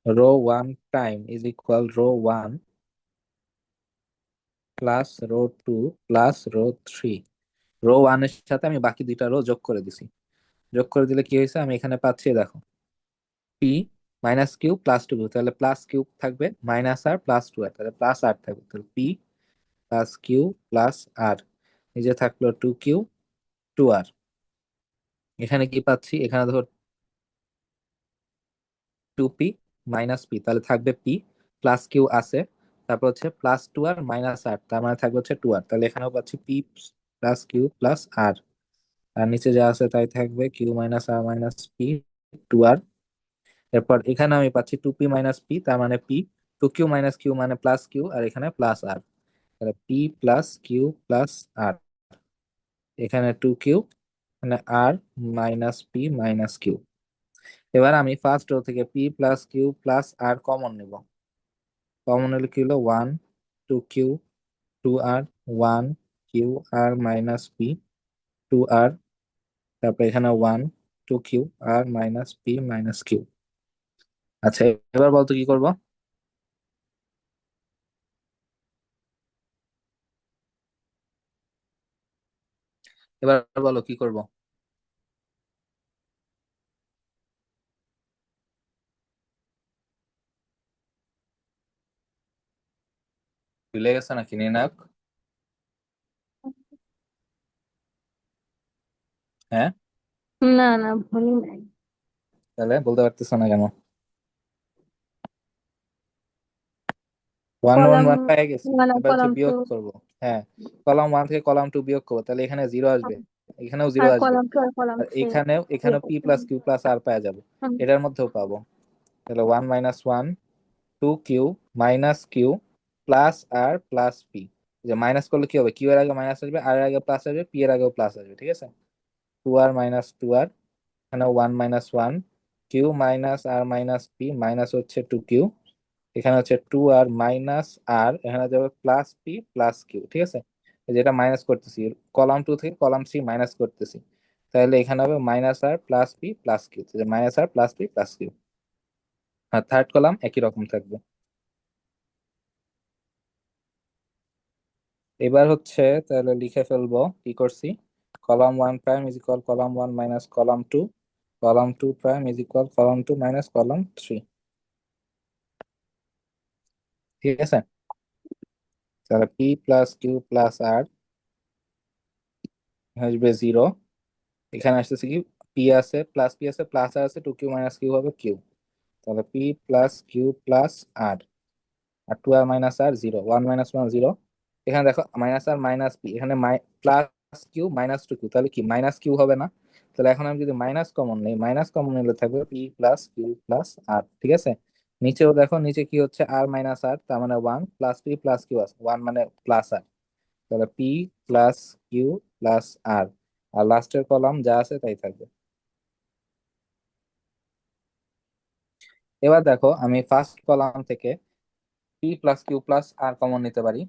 row one time is equal row one plus row two plus row three. Row one এর সাথে আমি বাকি দুইটা রো যোগ করে দিছি। যোগ করে দিলে কি হয়েছে, আমি এখানে পাচ্ছি দেখো, p minus Q plus two, তাহলে প্লাস কিউ থাকবে, মাইনাস আর প্লাস টু আর, তাহলে প্লাস আর থাকবে, তাহলে p plus Q plus r, এই যে থাকলো টু কিউ টু আর। এখানে কি পাচ্ছি, এখানে দেখো টু পি মাইনাস পি, তাহলে থাকবে পি প্লাস কিউ আছে, তারপর হচ্ছে প্লাস টু আর মাইনাস আর, তার মানে থাকবে হচ্ছে টু আর, তাহলে এখানেও পাচ্ছি পি প্লাস কিউ প্লাস আর। আর নিচে যা আছে তাই থাকবে, Q minus R minus P two আর। এরপর এখানে আমি পাচ্ছি টু পি মাইনাস পি, তার মানে p, two Q minus q মানে প্লাস কিউ, আর এখানে প্লাস আর, তাহলে p plus Q plus r, এখানে টু কিউ, মানে r minus P minus q. এবার আমি ফার্স্ট রো থেকে p plus Q plus r common নিব। কমন হলে কি হলো, one, two Q, two r, one q r minus P two r, তারপর এখানে one two q r minus P minus Q. আচ্ছা, এবার বলতো কি করব, এবার বলো কি করব। ভুলে গেছে নাকি নির্ণায়ক? হ্যাঁ, না না, ভুলি নাই। তাহলে বলতে পারতেছ না কেন? ওয়ান ওয়ান কলাম ওয়ান পেয়ে গেছি, মানে এবার হচ্ছে কলাম টু, বিয়োগ করব। হ্যাঁ, কলাম ওয়ান থেকে কলাম টু বিয়োগ করবো, তাহলে এখানে জিরো আসবে, এখানেও জিরো আর আসবে, কলাম টু আর কলাম আর থ্রি। এখানেও P plus Q plus R পাওয়া যাবে, এটার মধ্যেও পাবো। তাহলে one minus one two Q minus Q plus R plus P, যে মাইনাস করলে কি হবে, কিউ এর আগে মাইনাস আসবে, আর এর আগে প্লাস আসবে, পি এর আগেও প্লাস আসবে। ঠিক আছে, two R minus two R, এখানে one minus one, Q minus R minus P minus হচ্ছে টু কিউ, এখানে হচ্ছে টু আর মাইনাস আর, এখানে যাবে প্লাস পি প্লাস কিউ। ঠিক আছে, যেটা মাইনাস করতেছি, কলাম 2 থেকে কলাম 3 মাইনাস করতেছি, তাহলে এখানে হবে মাইনাস আর plus P plus Q, minus আর প্লাস পি প্লাস কিউ। আর থার্ড কলাম একই রকম থাকবে। এবার হচ্ছে তাহলে লিখে ফেলবো কি করছি। Column 1 prime is equal column 1 minus column 2, column 2 prime is equal column 2 minus column 3। ঠিক আছে, তাহলে পি প্লাস কিউ প্লাস আর আসবে 0। এখানে আসতেছে কি, পি আছে প্লাস পি আছে প্লাস আর আছে, 2 কিউ মাইনাস কিউ হবে কিউ। তাহলে পি প্লাস কিউ প্লাস আর, আর 2 আর মাইনাস আর 0, 1 মাইনাস 1 0। এখানে দেখো মাইনাস আর মাইনাস পি, এখানে প্লাস কিউ মাইনাস 2 কিউ, তাহলে কি মাইনাস কিউ হবে না? তাহলে এখন আমি যদি মাইনাস কমন নেই, মাইনাস কমন নিলে থাকবে পি প্লাস কিউ প্লাস আর। ঠিক আছে, নিচেও দেখো, নিচে কি হচ্ছে আর মাইনাস আর, তার মানে 1 প্লাস পি প্লাস কিউ আছে, 1 মানে প্লাস আর। তাহলে পি প্লাস কিউ প্লাস আর, আর লাস্টের কলাম যা আছে তাই থাকবে। এবার দেখো আমি ফার্স্ট কলাম থেকে p plus Q plus r common নিতে পারি।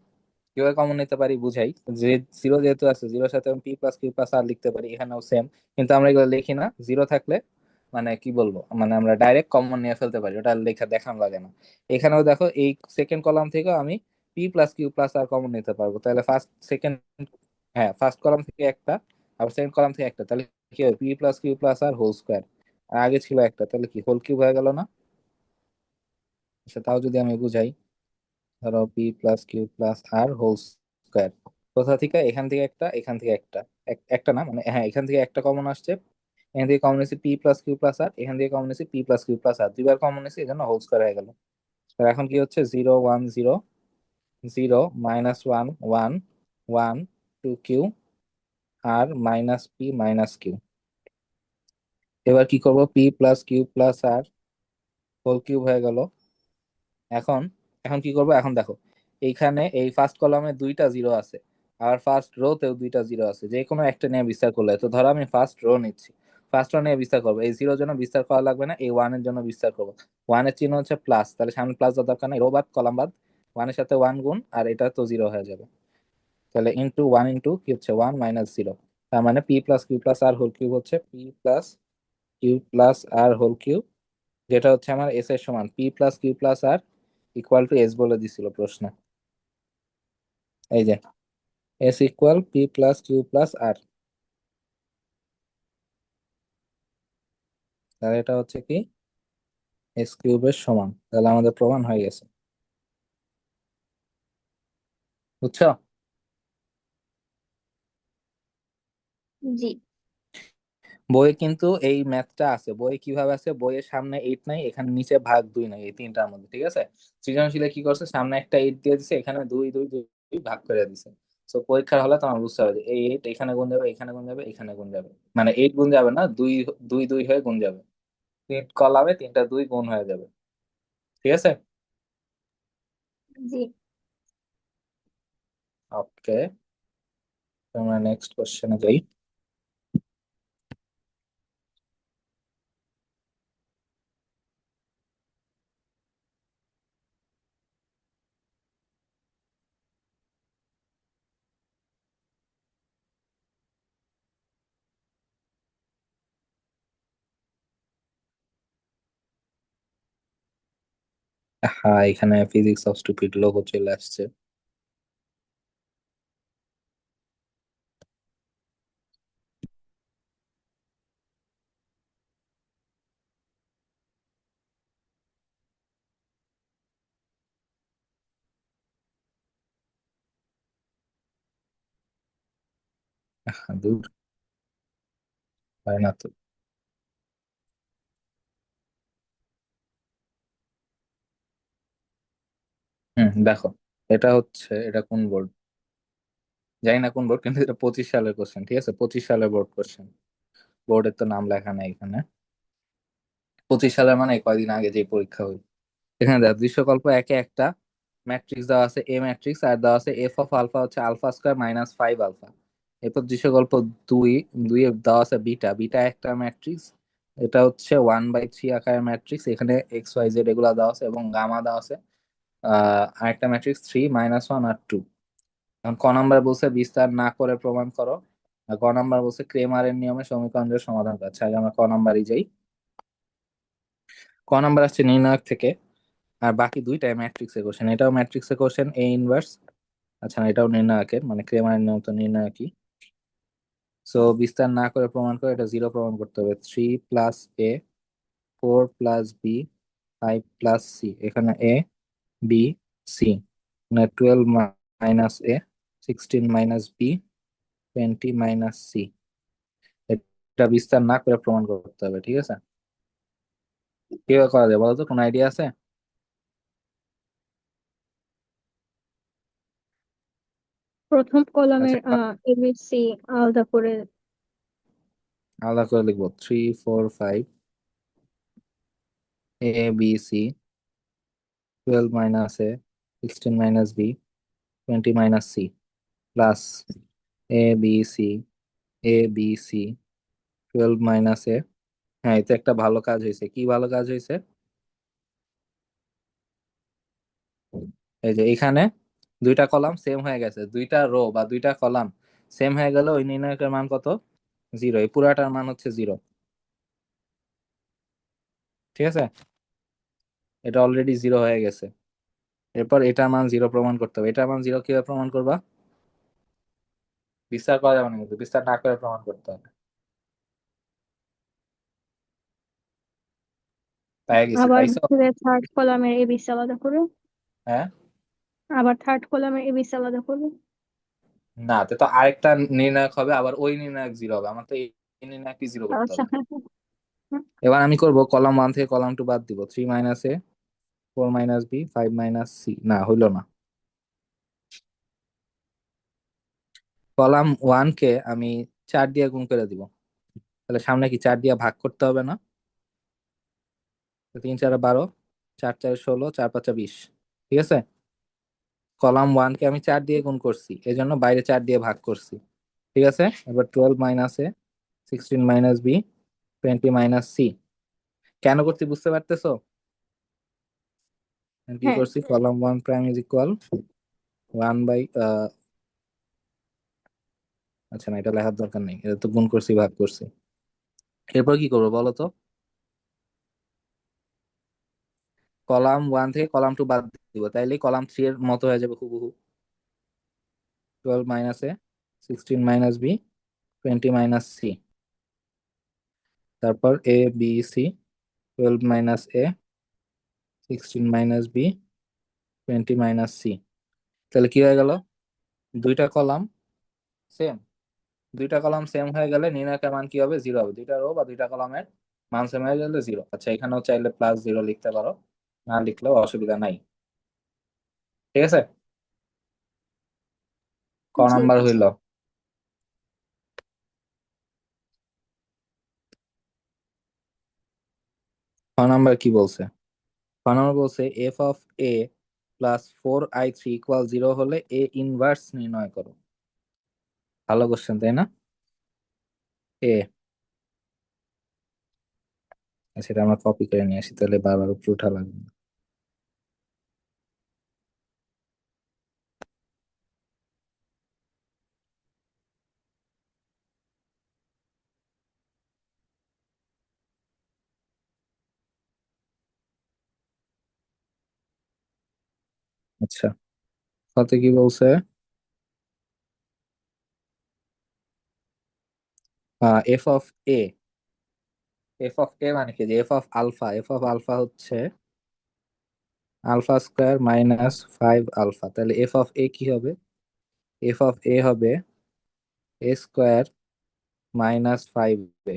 কিভাবে কমন নিতে পারি বুঝাই। যে জিরো যেহেতু আছে, জিরোর সাথে আমি পি প্লাস কিউ প্লাস আর লিখতে পারি, এখানেও সেম। কিন্তু আমরা এগুলো লিখি না, জিরো থাকলে মানে কি বলবো, মানে আমরা ডাইরেক্ট কমন নিয়ে ফেলতে পারি, ওটা লেখা দেখানো লাগে না। এখানেও দেখো এই সেকেন্ড কলাম থেকে আমি P plus Q plus r common নিতে পারবো, তাহলে ফার্স্ট সেকেন্ড, হ্যাঁ ফার্স্ট কলাম থেকে একটা, আবার সেকেন্ড কলাম থেকে একটা, তাহলে কি হবে P plus Q plus R whole square. আর আগে ছিল একটা, তাহলে কি হোল কিউব হয়ে গেল না? আচ্ছা তাও যদি আমি বুঝাই, ধরো P plus Q plus R whole square, কোথা থেকে, এখান থেকে একটা, এখান থেকে একটা, একটা না মানে, হ্যাঁ এখান থেকে একটা কমন আসছে, এখান থেকে কমন এসে পি প্লাস কিউ প্লাস আর, এখান থেকে কমন এসে পি প্লাস কিউ প্লাস আর, দুইবার কমন এসে এই জন্য হোল স্কোয়ার হয়ে গেল। তো এখন কি হচ্ছে, 0 1 0, 0 - 1 1 1 2 Q r minus P minus q. এবার কি করব, P plus Q plus R whole cube হয়ে গেল। এখন, এখন কি করবো, এখন দেখো এইখানে এই ফার্স্ট কলামে দুইটা জিরো আছে, আর ফার্স্ট রো তেও দুইটা জিরো আছে, যে কোনো একটা নিয়ে বিস্তার করলে, তো ধরো আমি ফার্স্ট রো নিচ্ছি, ফার্স্ট রো নিয়ে বিস্তার করবো, এই জিরোর জন্য বিস্তার করা লাগবে না, এই ওয়ান এর জন্য বিস্তার করবো। ওয়ানের চিহ্ন হচ্ছে প্লাস, তাহলে সামনে প্লাস দেওয়ার দরকার নেই, রো বাদ কলাম বাদ, ওয়ানের সাথে ওয়ান গুণ, আর এটা তো জিরো হয়ে যাবে। তাহলে ইন্টু ওয়ান ইন্টু কি হচ্ছে, 1 - 0, তার মানে P plus Q plus R whole cube হচ্ছে P plus Q plus R whole cube, যেটা হচ্ছে আমার এস এর সমান, P plus Q plus R equal to S বলে দিছিল প্রশ্ন। এই যে S equal P plus Q plus আর, তাহলে এটা হচ্ছে কি এস কিউবের সমান, তাহলে আমাদের প্রমাণ হয়ে গেছে। বুঝছো? জি। বইয়ে কিন্তু এই ম্যাথটা আছে, বইয়ে কিভাবে আছে, বইয়ের সামনে 8 নাই, এখানে নিচে ভাগ 2 নাই, এই তিনটার মধ্যে। ঠিক আছে, সৃজনশীলে কি করছে, সামনে একটা 8 দিয়ে দিছে, এখানে 2 2 2 ভাগ করে দিছে। তো পরীক্ষার হলে তোমার বুঝতে হবে যে এই 8 এখানে গুণ যাবে, এখানে গুণ যাবে, এখানে গুণ যাবে, মানে 8 গুণ যাবে না, 2 2 2 হয়ে গুণ যাবে, তিন কলামে তিনটা 2 গুণ হয়ে যাবে। ঠিক আছে, জি। ওকে, আমরা নেক্সট কোশ্চেনে যাই। হ্যাঁ এখানে ফিজিক্স অফ স্টুপিড লোগো চলে আসছে। দূর হয় না তো। দেখো, এটা হচ্ছে, এটা কোন বোর্ড জানি না কোন বোর্ড, কিন্তু এটা 25 সালের কোশ্চেন। ঠিক আছে, 25 সালের বোর্ড কোশ্চেন, বোর্ডের তো নাম লেখা নেই এখানে। 25 সালের মানে এই কয়দিন আগে যে পরীক্ষা হই। এখানে দেখো দৃশ্যকল্প একে একটা ম্যাট্রিক্স দেওয়া আছে, এ ম্যাট্রিক্স, আর দেওয়া আছে এফ অফ আলফা হচ্ছে আলফা স্কোয়ার মাইনাস 5 আলফা। এরপর দৃশ্যকল্প দুই, দুই এ দেওয়া আছে বিটা, বিটা একটা ম্যাট্রিক্স, এটা হচ্ছে 1/3 আকারের ম্যাট্রিক্স, এখানে এক্স ওয়াই জেড এগুলা দেওয়া আছে, এবং গামা দেওয়া আছে আরেকটা ম্যাট্রিক্স 3 - 1 আর 2। এখন ক নাম্বার বলছে বিস্তার না করে প্রমাণ করো, আর ক নাম্বার বলছে ক্রেমারের নিয়মে সমীকরণের সমাধান করো। আচ্ছা আগে আমরা ক নাম্বারই যাই। ক নাম্বার আসছে নির্ণায়ক থেকে, আর বাকি দুইটাই ম্যাট্রিক্সের কোশ্চেন, এটাও ম্যাট্রিক্সের কোশ্চেন এ ইনভার্স। আচ্ছা না, এটাও নির্ণায়কের, মানে ক্রেমারের নিয়ম তো নির্ণায়কই। সো বিস্তার না করে প্রমাণ করে, এটা জিরো প্রমাণ করতে হবে। 3 + a, 4 + b, 5 + c, এখানে a b c, মানে 12 - a, 16 - b, 20 - c। এটা বিস্তার না করে প্রমাণ করতে হবে, ঠিক আছে? কিভাবে করা যায় বলো তো, কোনো আইডিয়া আছে? প্রথম কলামের আচ্ছা, এবিসি আলাদা করে। আলাদা করে লিখবো। 3 4 5 a b c, 12 - a, 16 - b, 20 - c, plus a b c, 12 - a। হ্যাঁ, এটা একটা ভালো কাজ হয়েছে। কি ভালো কাজ হয়েছে? এই যে এখানে দুইটা কলাম সেম হয়ে গেছে, দুইটা রো বা দুইটা কলাম সেম হয়ে গেল, ওই নির্ণায়কের মান কত? জিরো। এই পুরাটার মান হচ্ছে জিরো, ঠিক আছে? এটা অলরেডি জিরো হয়ে গেছে। এরপর এটার মান জিরো প্রমাণ করতে হবে। এটার মান জিরো কিভাবে প্রমাণ করবা? বিস্তার করা যাবে না, কিন্তু বিস্তার না করে প্রমাণ করতে হবে। পাই গেছি, আবার পাইছো? থার্ড কলামের এবিসি আলাদা করে। হ্যাঁ। আবার থার্ড কলামের এবিসি আলাদা করে। না, তো তো আরেকটা নির্ণায়ক হবে, আবার ওই নির্ণায়ক জিরো হবে। আমার তো এই নির্ণায়কই জিরো করতে আচ্ছা, হবে। হ্যাঁ, হ্যাঁ, হ্যাঁ। এবার আমি করব কলাম ওয়ান থেকে কলাম টু বাদ দিব। 3 - a, 4 - b, 5 - c, না হইলো না। কলাম ওয়ান কে আমি 4 দিয়ে গুণ করে দিব, তাহলে সামনে কি 4 দিয়ে ভাগ করতে হবে না? তো 3 × 4 = 12, 4 × 4 = 16, 4 × 5 = 20, ঠিক আছে? কলাম ওয়ান কে আমি 4 দিয়ে গুণ করছি, এজন্য বাইরে 4 দিয়ে ভাগ করছি, ঠিক আছে? এবার 12 - a, 16 - b, 20 - c। কেন করছি বুঝতে পারতেছো? আমি কি হ্যাঁ, করছি, column one prime is equal 1 by, আচ্ছা না, এটা লেখার দরকার নেই, এটা তো গুণ করছি ভাগ করছি। এরপর কি করবো বলো তো? কলাম ওয়ান থেকে কলাম টু বাদ দিব, তাইলে কলাম থ্রি এর মতো হয়ে যাবে হুবহু। 12 - a, 16 - b, 20 - c। তারপর a b c, 12 - a, 16 - b, 20 - c। তাহলে কি হয়ে গেল? দুইটা কলাম সেম, দুইটা কলাম সেম হয়ে গেলে নির্ণায়কের মান কি হবে? জিরো হবে। দুইটা রো বা দুইটা কলামের মান সেম হয়ে গেলে জিরো। আচ্ছা, এখানেও চাইলে +0 লিখতে পারো, না লিখলেও অসুবিধা নাই, ঠিক আছে? ক জি। নাম্বার হইল। খ নাম্বার কি বলছে? খ নাম্বার বলছে f(a+4i3 = 0) হলে এ ইনভার্স নির্ণয় করো। ভালো কোশ্চেন, তাই না? এ, সেটা আমরা কপি করে নিয়ে আসি, তাহলে বারবার উপরে উঠা লাগবে না। আচ্ছা, কত কি বলছে? f(a), মানে কি, যে f(α), f(α) হচ্ছে α² - 5 α, তাহলে f(a) কি হবে? f(a) হবে a² - 5a।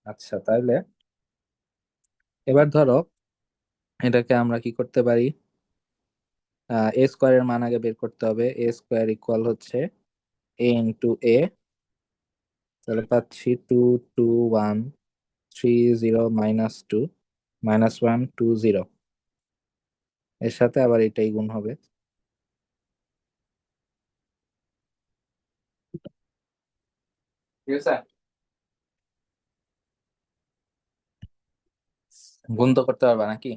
আচ্ছা, তাহলে এবার ধরো এটাকে আমরা কি করতে পারি? a² এর মান আগে বের করতে হবে। a² = হচ্ছে a × a, তাহলে পাচ্ছি 2 2 1 3 0 - 2, -1 2 0, এর সাথে আবার এটাই গুণ হবে। ঠিক আছে? গুণ তো করতে পারবা নাকি?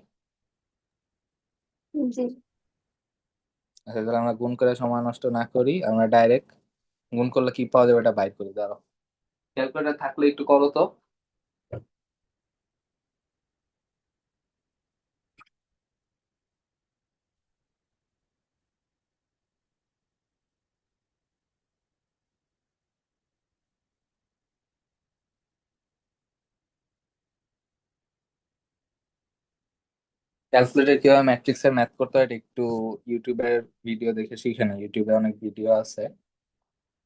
জি। আচ্ছা, তাহলে আমরা গুণ করে সময় নষ্ট না করি, আমরা ডাইরেক্ট গুণ করলে কি পাওয়া যাবে এটা বাইর করে দাও। ক্যালকুলেটর থাকলে একটু করো তো। ক্যালকুলেটর কিভাবে ম্যাট্রিক্স এর ম্যাথ করতে হয় এটা একটু ইউটিউবের ভিডিও দেখে শিখে না, ইউটিউবে অনেক ভিডিও আছে,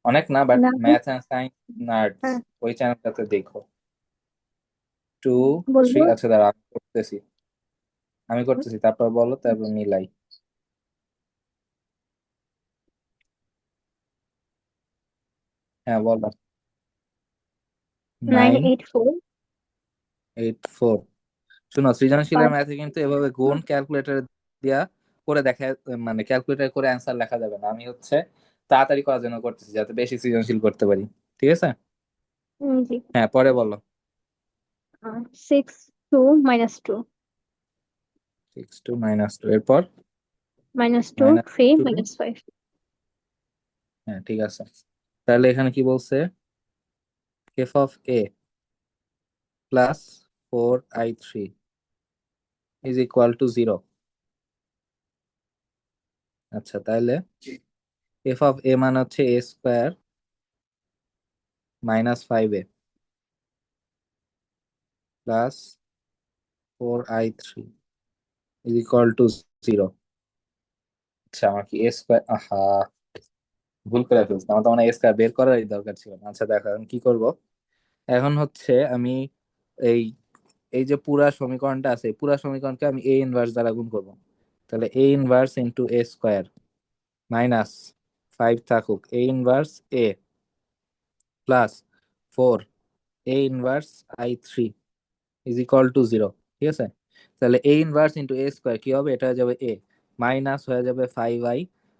অনেক না বাট না। ম্যাথ এন্ড সায়েন্স নার্ডস, হ্যাঁ, ওই চ্যানেলটাতে দেখো। টু, থ্রি, বলবো। আচ্ছা দাঁড়া আমি করতেছি, আমি করতেছি তারপর বলো, তারপর মিলাই। হ্যাঁ বলো। 9, নাইন 8, 4, এইট ফোর শোনো, সৃজনশীলের 5। ম্যাথে কিন্তু এভাবে গুণ ক্যালকুলেটর দিয়া করে দেখা, মানে ক্যালকুলেটর করে অ্যান্সার লেখা যাবে না, আমি হচ্ছে তাড়াতাড়ি করার জন্য করতেছি যাতে বেশি সৃজনশীল করতে পারি। ঠিক আছে, জি। হ্যাঁ পরে বলো। 6, 2, -2, 6 2 - 2 এরপর -2, মাইনাস 3, টু, -5। হ্যাঁ ঠিক আছে। তাহলে এখানে কি বলছে, F of A plus 4i3 is equal to 0। আচ্ছা তাহলে এফ অফ এ মানে হচ্ছে A square -5a plus 4i3 is equal to 0। আচ্ছা আমার কি এ স্কোয়ার, আহা ভুল করে ফেলছি, আমার তো মানে এ স্কোয়ার বের করারই দরকার ছিল না। আচ্ছা দেখো এখন কি করব, এখন হচ্ছে আমি এই এই যে পুরা সমীকরণটা আছে, এই পুরা সমীকরণকে আমি এ ইনভার্স দ্বারা গুণ করব। তাহলে A inverse into A square minus 5 থাকুক A inverse A plus 4 A inverse i3 is equal to 0। ঠিক আছে, তাহলে A inverse into A square কি হবে, এটা হয়ে যাবে এ, মাইনাস হয়ে যাবে 5i,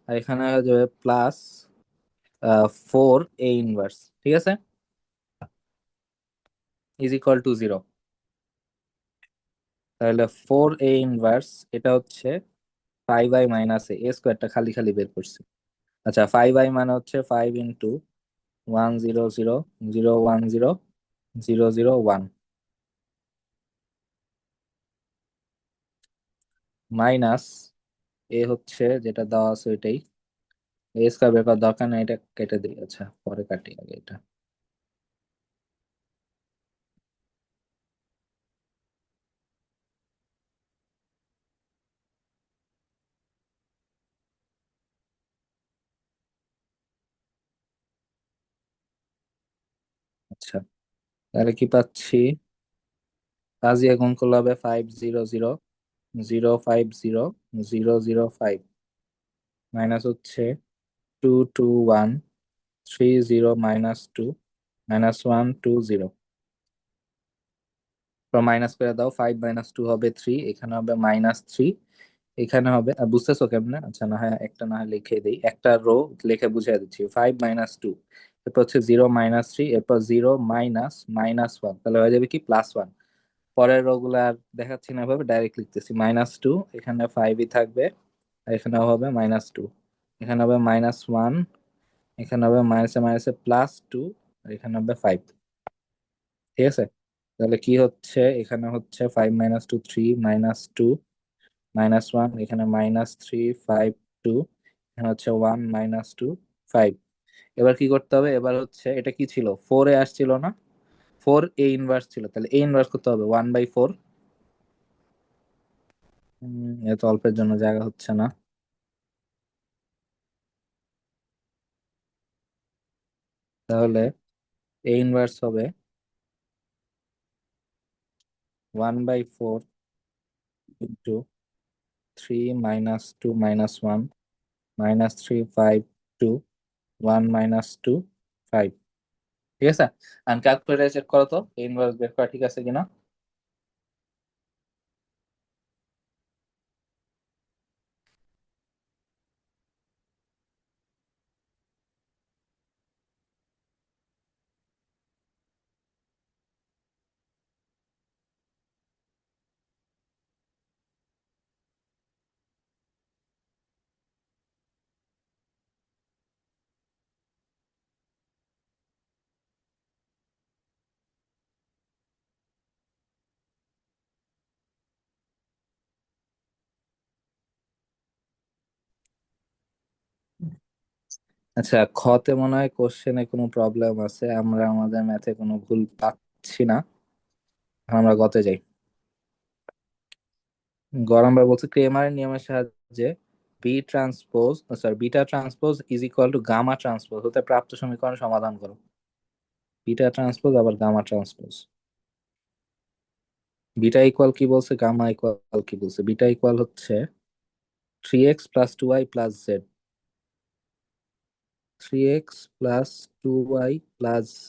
আর এখানে হয়ে যাবে প্লাস 4 এ ইনভার্স। ঠিক আছে, ইজ ইকুয়াল টু 0। তাহলে 4 এ ইনভার্স এটা হচ্ছে 5i মাইনাস এ স্কোয়ারটা খালি খালি বের করছি। আচ্ছা 5i মানে হচ্ছে 5 × 1 0 0 0 1 0 0 0 1 মাইনাস এ হচ্ছে যেটা দেওয়া আছে ওইটাই, এ স্কোয়ার বের করার দরকার নেই, এটা কেটে দিই, আচ্ছা পরে কাটি আগে এটা। আচ্ছা তাহলে কি পাচ্ছি, কাজিয়া গুণ করলে হবে 5 0 0 0 5 0 0 0 5 মাইনাস হচ্ছে 2 2 1 3 0 -2 -1 2 0। মাইনাস করে দাও, 5 - 2 হবে 3, এখানে হবে -3, এখানে হবে বুঝতেছো কেমনে, আচ্ছা না হয় একটা না হয় লিখে দিই, একটা রো লিখে বুঝিয়ে দিচ্ছি। 5 - 2, এরপর হচ্ছে 0 - 3, এরপর 0 - -1, তাহলে হয়ে যাবে কি +1। পরের রো গুলা আর দেখাচ্ছি না, ভাবে ডাইরেক্ট লিখতেছি, -2, এখানে 5ই থাকবে, আর এখানে হবে -2, এখানে হবে -1, এখানে হবে মাইনাসে মাইনাসে +2, আর এখানে হবে 5। ঠিক আছে, তাহলে কি হচ্ছে, এখানে হচ্ছে 5 - 2 3 -2 -1, এখানে -3 5 2, এখানে হচ্ছে 1 - 2 5। এবার কি করতে হবে, এবার হচ্ছে এটা কি ছিল, 4 এ আসছিল না, 4 এ ইনভার্স ছিল, তাহলে এ ইনভার্স করতে হবে 1/4। এত অল্পের জন্য জায়গা হচ্ছে না, তাহলে এ ইনভার্স হবে 1/4 ইন্টু 3 - 2 - 1 -3 5 2 1 - 2 5। ঠিক আছে, আর ক্যালকুলেটর চেক করো তো ইনভার্স বের করা ঠিক আছে কিনা। আচ্ছা, খতে মনে হয় কোশ্চেনে কোনো প্রবলেম আছে, আমরা আমাদের ম্যাথে কোনো ভুল পাচ্ছি না। আমরা গতে যাই। আমরা বলছি ক্রেমারের নিয়মের সাহায্যে beta transpose is equal to gamma transpose হতে প্রাপ্ত সমীকরণ সমাধান করো। বিটা ট্রান্সপোজ আবার গামা ট্রান্সপোজ। বিটা ইকুয়াল কি বলছে, গামা ইকুয়াল কি বলছে? বিটা ইকুয়াল হচ্ছে 3x + 2y + z। 3x + 2y + z।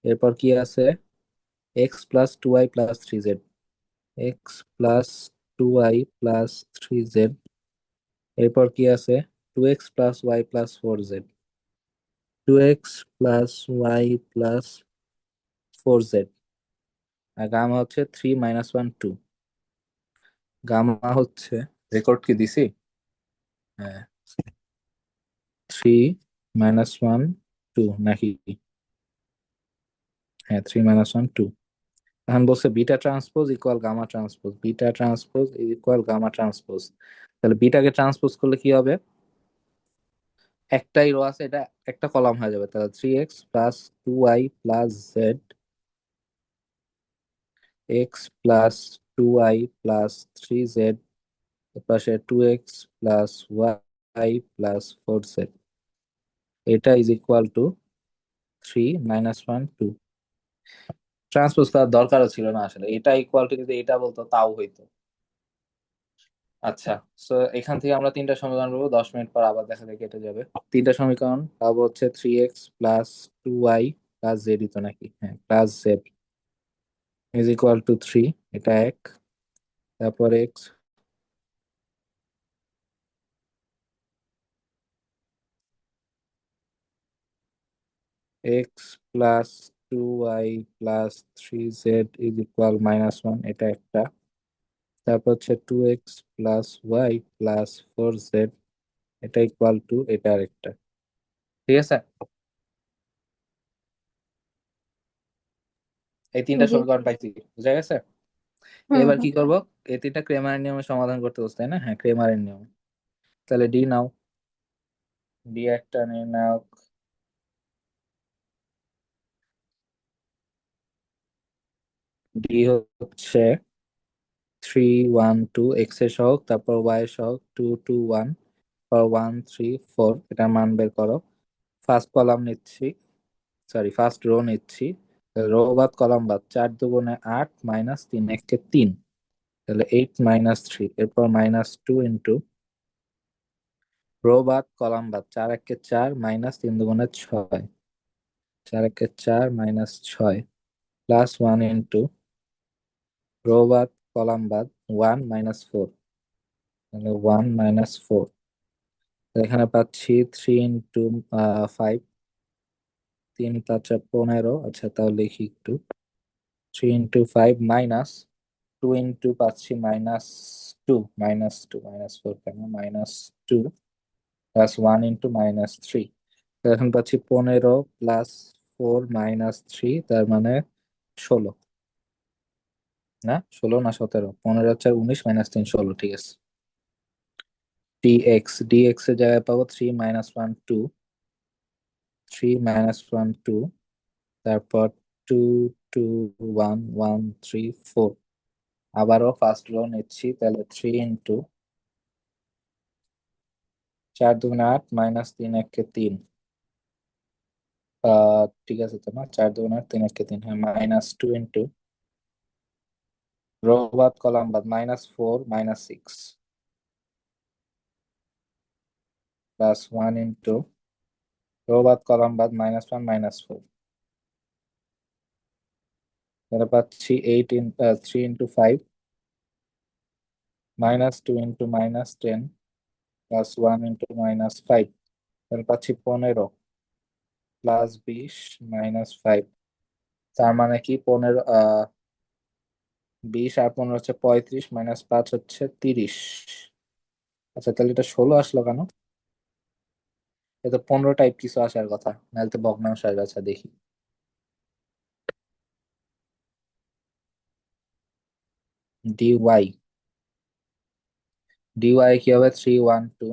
এরপর কি আছে? x + 2y + 3z। x + 2y + 3z। এরপর কি আছে? 2x + y + 4z। 2x + y + 4z। আর গামা হচ্ছে 3 - 1 2। গামা হচ্ছে, রেকর্ড কি দিছি? হ্যাঁ, 3 - 1 2 নাকি? হ্যাঁ, 3 - 1 2। এখন বলছে beta transpose equal gamma transpose. Beta transpose equal gamma transpose. তাহলে বিটাকে ট্রান্সপোজ করলে কি হবে? একটাই রো আছে, এটা একটা কলাম হয়ে যাবে। তাহলে 3x + 2y + z। x + 2y + 3z। পাশে 2x + y + 4z। এটা ইজ ইকুয়াল টু 3 - 1 2। ট্রান্সপোজ করার দরকারও ছিল না আসলে, এটা ইকুয়াল টু যদি এটা বলতো তাও হইতো। আচ্ছা, সো এখান থেকে আমরা তিনটা সমীকরণ পাবো, 10 মিনিট পর আবার দেখা যায় কেটে যাবে। তিনটা সমীকরণ পাবো হচ্ছে 3x + 2y + z তো নাকি, হ্যাঁ, +z ইজ ইকুয়াল টু 3। এটা এক। তারপর x + 2y + 3z is equal -1, এটা একটা। তারপর হচ্ছে 2x + y + 4z, এটা ইকুয়াল টু এটা আরেকটা। ঠিক আছে, এই তিনটা জি। সমীকরণ পাইছি, বুঝা গেছে। হুম এবার হুম। কি করব? এই তিনটা ক্রেমারের নিয়মে সমাধান করতে বলছে, তাই না? হ্যাঁ, ক্রেমারের নিয়ম। তাহলে ডি নাও। ডি একটা নিয়ে নাও। ডি হচ্ছে 3 1 2 এক্স এর সহগ, তারপর ওয়াই এর সহগ 2 2 1, পর 1 3 4, এটা মান বের করো। ফার্স্ট কলাম নিচ্ছি, সরি ফার্স্ট রো নিচ্ছি। রো বাদ কলাম বাদ, 4 2 8 -3 1 3। তাহলে 8 - 3, এরপর -2 রো বাদ কলাম বাদ, 4 1 4 -3 2 6। 4 1 4 -6 +1 রো বাদ কলাম বাদ, 1 - 4। তাহলে 1 - 4। এখানে পাচ্ছি 3 × 5। 3 × 5 = 15। আচ্ছা, তাহলে লিখি একটু। 3 × 5 -2 পাচ্ছি -2, কেন -2 +1 × -3। এখন পাচ্ছি 15 + 4 - 3, তার মানে 16। না, 16 না 17, 15 × 4 = 19 - 3 16, ঠিক আছে। ডিএক্স এর জায়গায় পাবো 3 - 1 2। 3 - 1 2, তারপর 2 2 1 1 3 4। আবারও ফার্স্ট রো নিচ্ছি, তাহলে 3 × 4 2 8 -3 1 3। ঠিক আছে তো, না? 4 2 8 3 1 3, হ্যাঁ, -2 রো বাদ কলাম বাদ, -4 -6 +1 রো বাদ কলাম বাদ, -1 -4। তাহলে পাচ্ছি 3 × 5 -2 -10 +1 -5। তাহলে পাচ্ছি 15 +20 -5। তার মানে কি 20 আর 15 হচ্ছে 35, -5 হচ্ছে 30। আচ্ছা, তাহলে এটা 16 আসলো কেন? এটা 15 টাইপ কিছু আসার কথা, নাহলে তো ভগ্নাংশ আসবে। আচ্ছা, দেখি। ডিওয়াই ডিওয়াই কি হবে? 3 1 2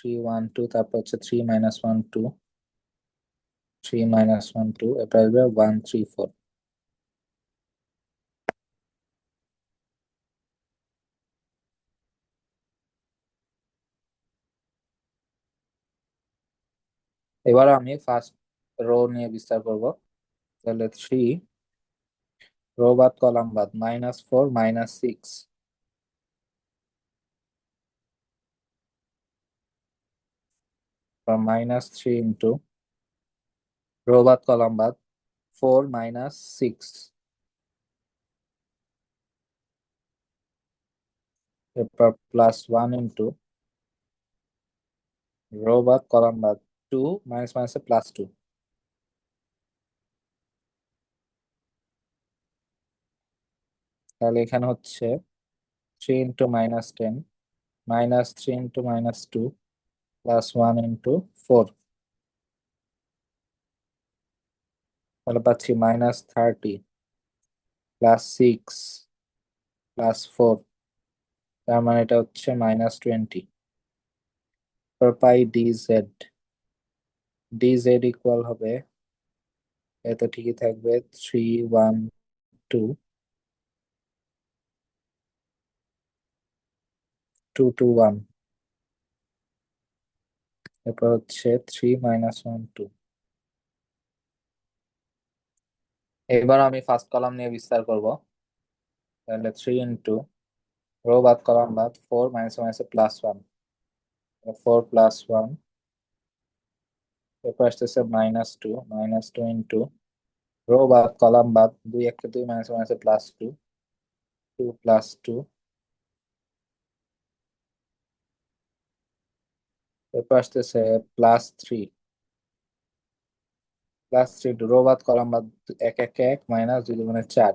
3 1 2, তারপর হচ্ছে 3 - 1 2, 3 - 1 2, এটা আসবে 1 3 4। এবার আমি ফার্স্ট রো নিয়ে বিস্তার করব। তাহলে 3 রো বাদ কলাম বাদ -4 - 6, -3 ইন্টু রো বাদ কলাম বাদ 4 - 6, এরপর +1 ইন্টু রো বাদ কলাম বাদ 2 মাইনাস মাইনাসে +2। তাহলে এখানে হচ্ছে 3 × -10, -3 × -2, +1 × 4। তাহলে পাচ্ছি -30 +6 +4, তার মানে এটা হচ্ছে -20। পাই ডিজেড, ডিজেড ইকুয়াল হবে, এটা ঠিকই থাকবে 3 1 2 2 2 1, এরপর হচ্ছে 3 - 1 2। এবার আমি ফার্স্ট কলাম নিয়ে বিস্তার করব। তাহলে 3 ইন্টু রো বাদ কলাম বাদ 4 মাইনাস মাইনাসে +1, 4 + 1, এরপর আসতেছে -2 ইন্টু রো বাদ কলাম বাদ 2 1 2 মাইনাস মাইনাসে +2, 2 + 2, এরপর আসতেছে +3, রো বাদ কলাম বাদ 1 1 1 -2 2 4।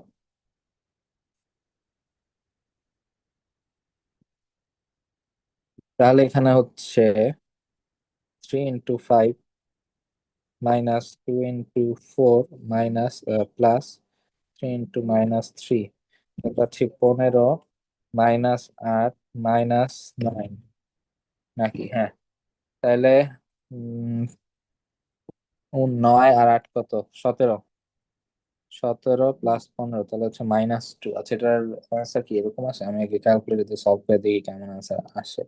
তাহলে এখানে হচ্ছে 3 × 5 -2 × 4 মাইনাস প্লাস 3 × -3, পাচ্ছি 15 -8 -9, নাকি? হ্যাঁ। তাহলে 9 আর 8 কত? 17, 17 + 15, তাহলে হচ্ছে -2। আচ্ছা, এটার আনসার কি এরকম আসে? আমি আগে ক্যালকুলেটর সলভ করে দেখি কেমন আনসার আসে।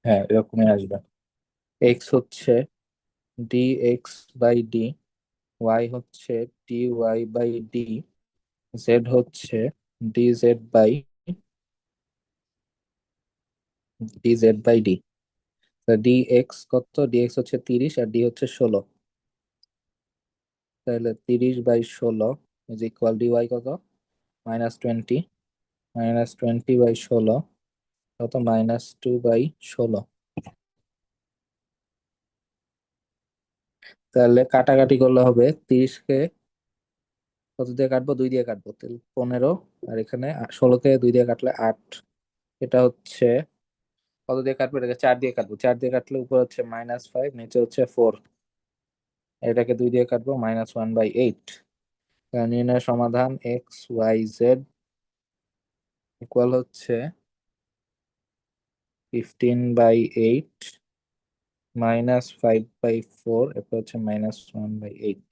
হ্যাঁ, এরকমই আসবে। এক্স হচ্ছে dx/d, ওয়াই হচ্ছে dy/d, জেড হচ্ছে dz/d। ডিএক্স কত? ডিএক্স হচ্ছে 30 আর ডি হচ্ছে 16। তাহলে 30/16 ইজ ইকুয়াল ডিওয়াই কত? -20, -20/16 কত? -2/16। তাহলে কাটাকাটি করলে হবে 30-কে কত দিয়ে কাটবো? 2 দিয়ে কাটবো, তাহলে 15। আর এখানে 16-কে 2 দিয়ে কাটলে 8। এটা হচ্ছে কত দিয়ে কাটবো? এটাকে 4 দিয়ে কাটবো, 4 দিয়ে কাটলে উপর হচ্ছে -5, নিচে হচ্ছে 4। এটাকে 2 দিয়ে কাটবো, -1/8। নির্ণয় সমাধান x y z ইকুয়াল হচ্ছে 15/8 -5/4, এরপর হচ্ছে -1/8।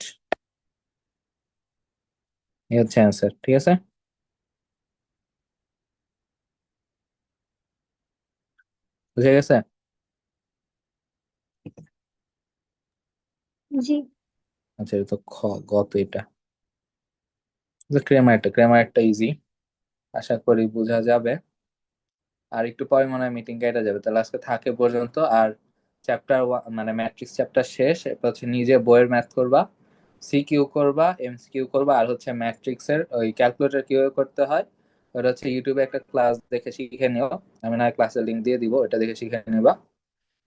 এই হচ্ছে অ্যান্সার। ঠিক আছে, বুঝে গেছে? জি। আচ্ছা, এটা তো গত এটা ক্রেমারটা ইজি, আশা করি বোঝা যাবে। আর একটু পরে মনে হয় মিটিং কেটে যাবে, তাহলে আজকে থাকে পর্যন্ত। আর চ্যাপ্টার মানে ম্যাট্রিক্স চ্যাপ্টার শেষ, এরপর হচ্ছে নিজে বইয়ের ম্যাথ করবা, সিকিউ করবা, এমসিকিউ করবা, আর হচ্ছে ম্যাট্রিক্স এর ওই ক্যালকুলেটর কিভাবে করতে হয় ওটা হচ্ছে ইউটিউবে একটা ক্লাস দেখে শিখে নিও। আমি না ক্লাসের লিঙ্ক দিয়ে দিব, এটা দেখে শিখে নিবা।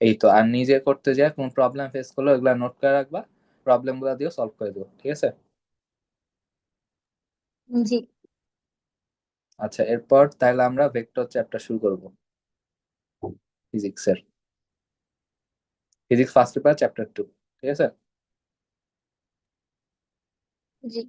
এই তো, আর নিজে করতে যায় কোন প্রবলেম ফেস করলো এগুলা নোট করে রাখবা, প্রবলেম গুলা দিয়েও সলভ করে দেবো, ঠিক আছে? জি। আচ্ছা, এরপর তাহলে আমরা ভেক্টর চ্যাপ্টার শুরু করব, ফিজিক্সের, ফিজিক্স ফার্স্ট পেপার চ্যাপ্টার 2, ঠিক আছে? জি।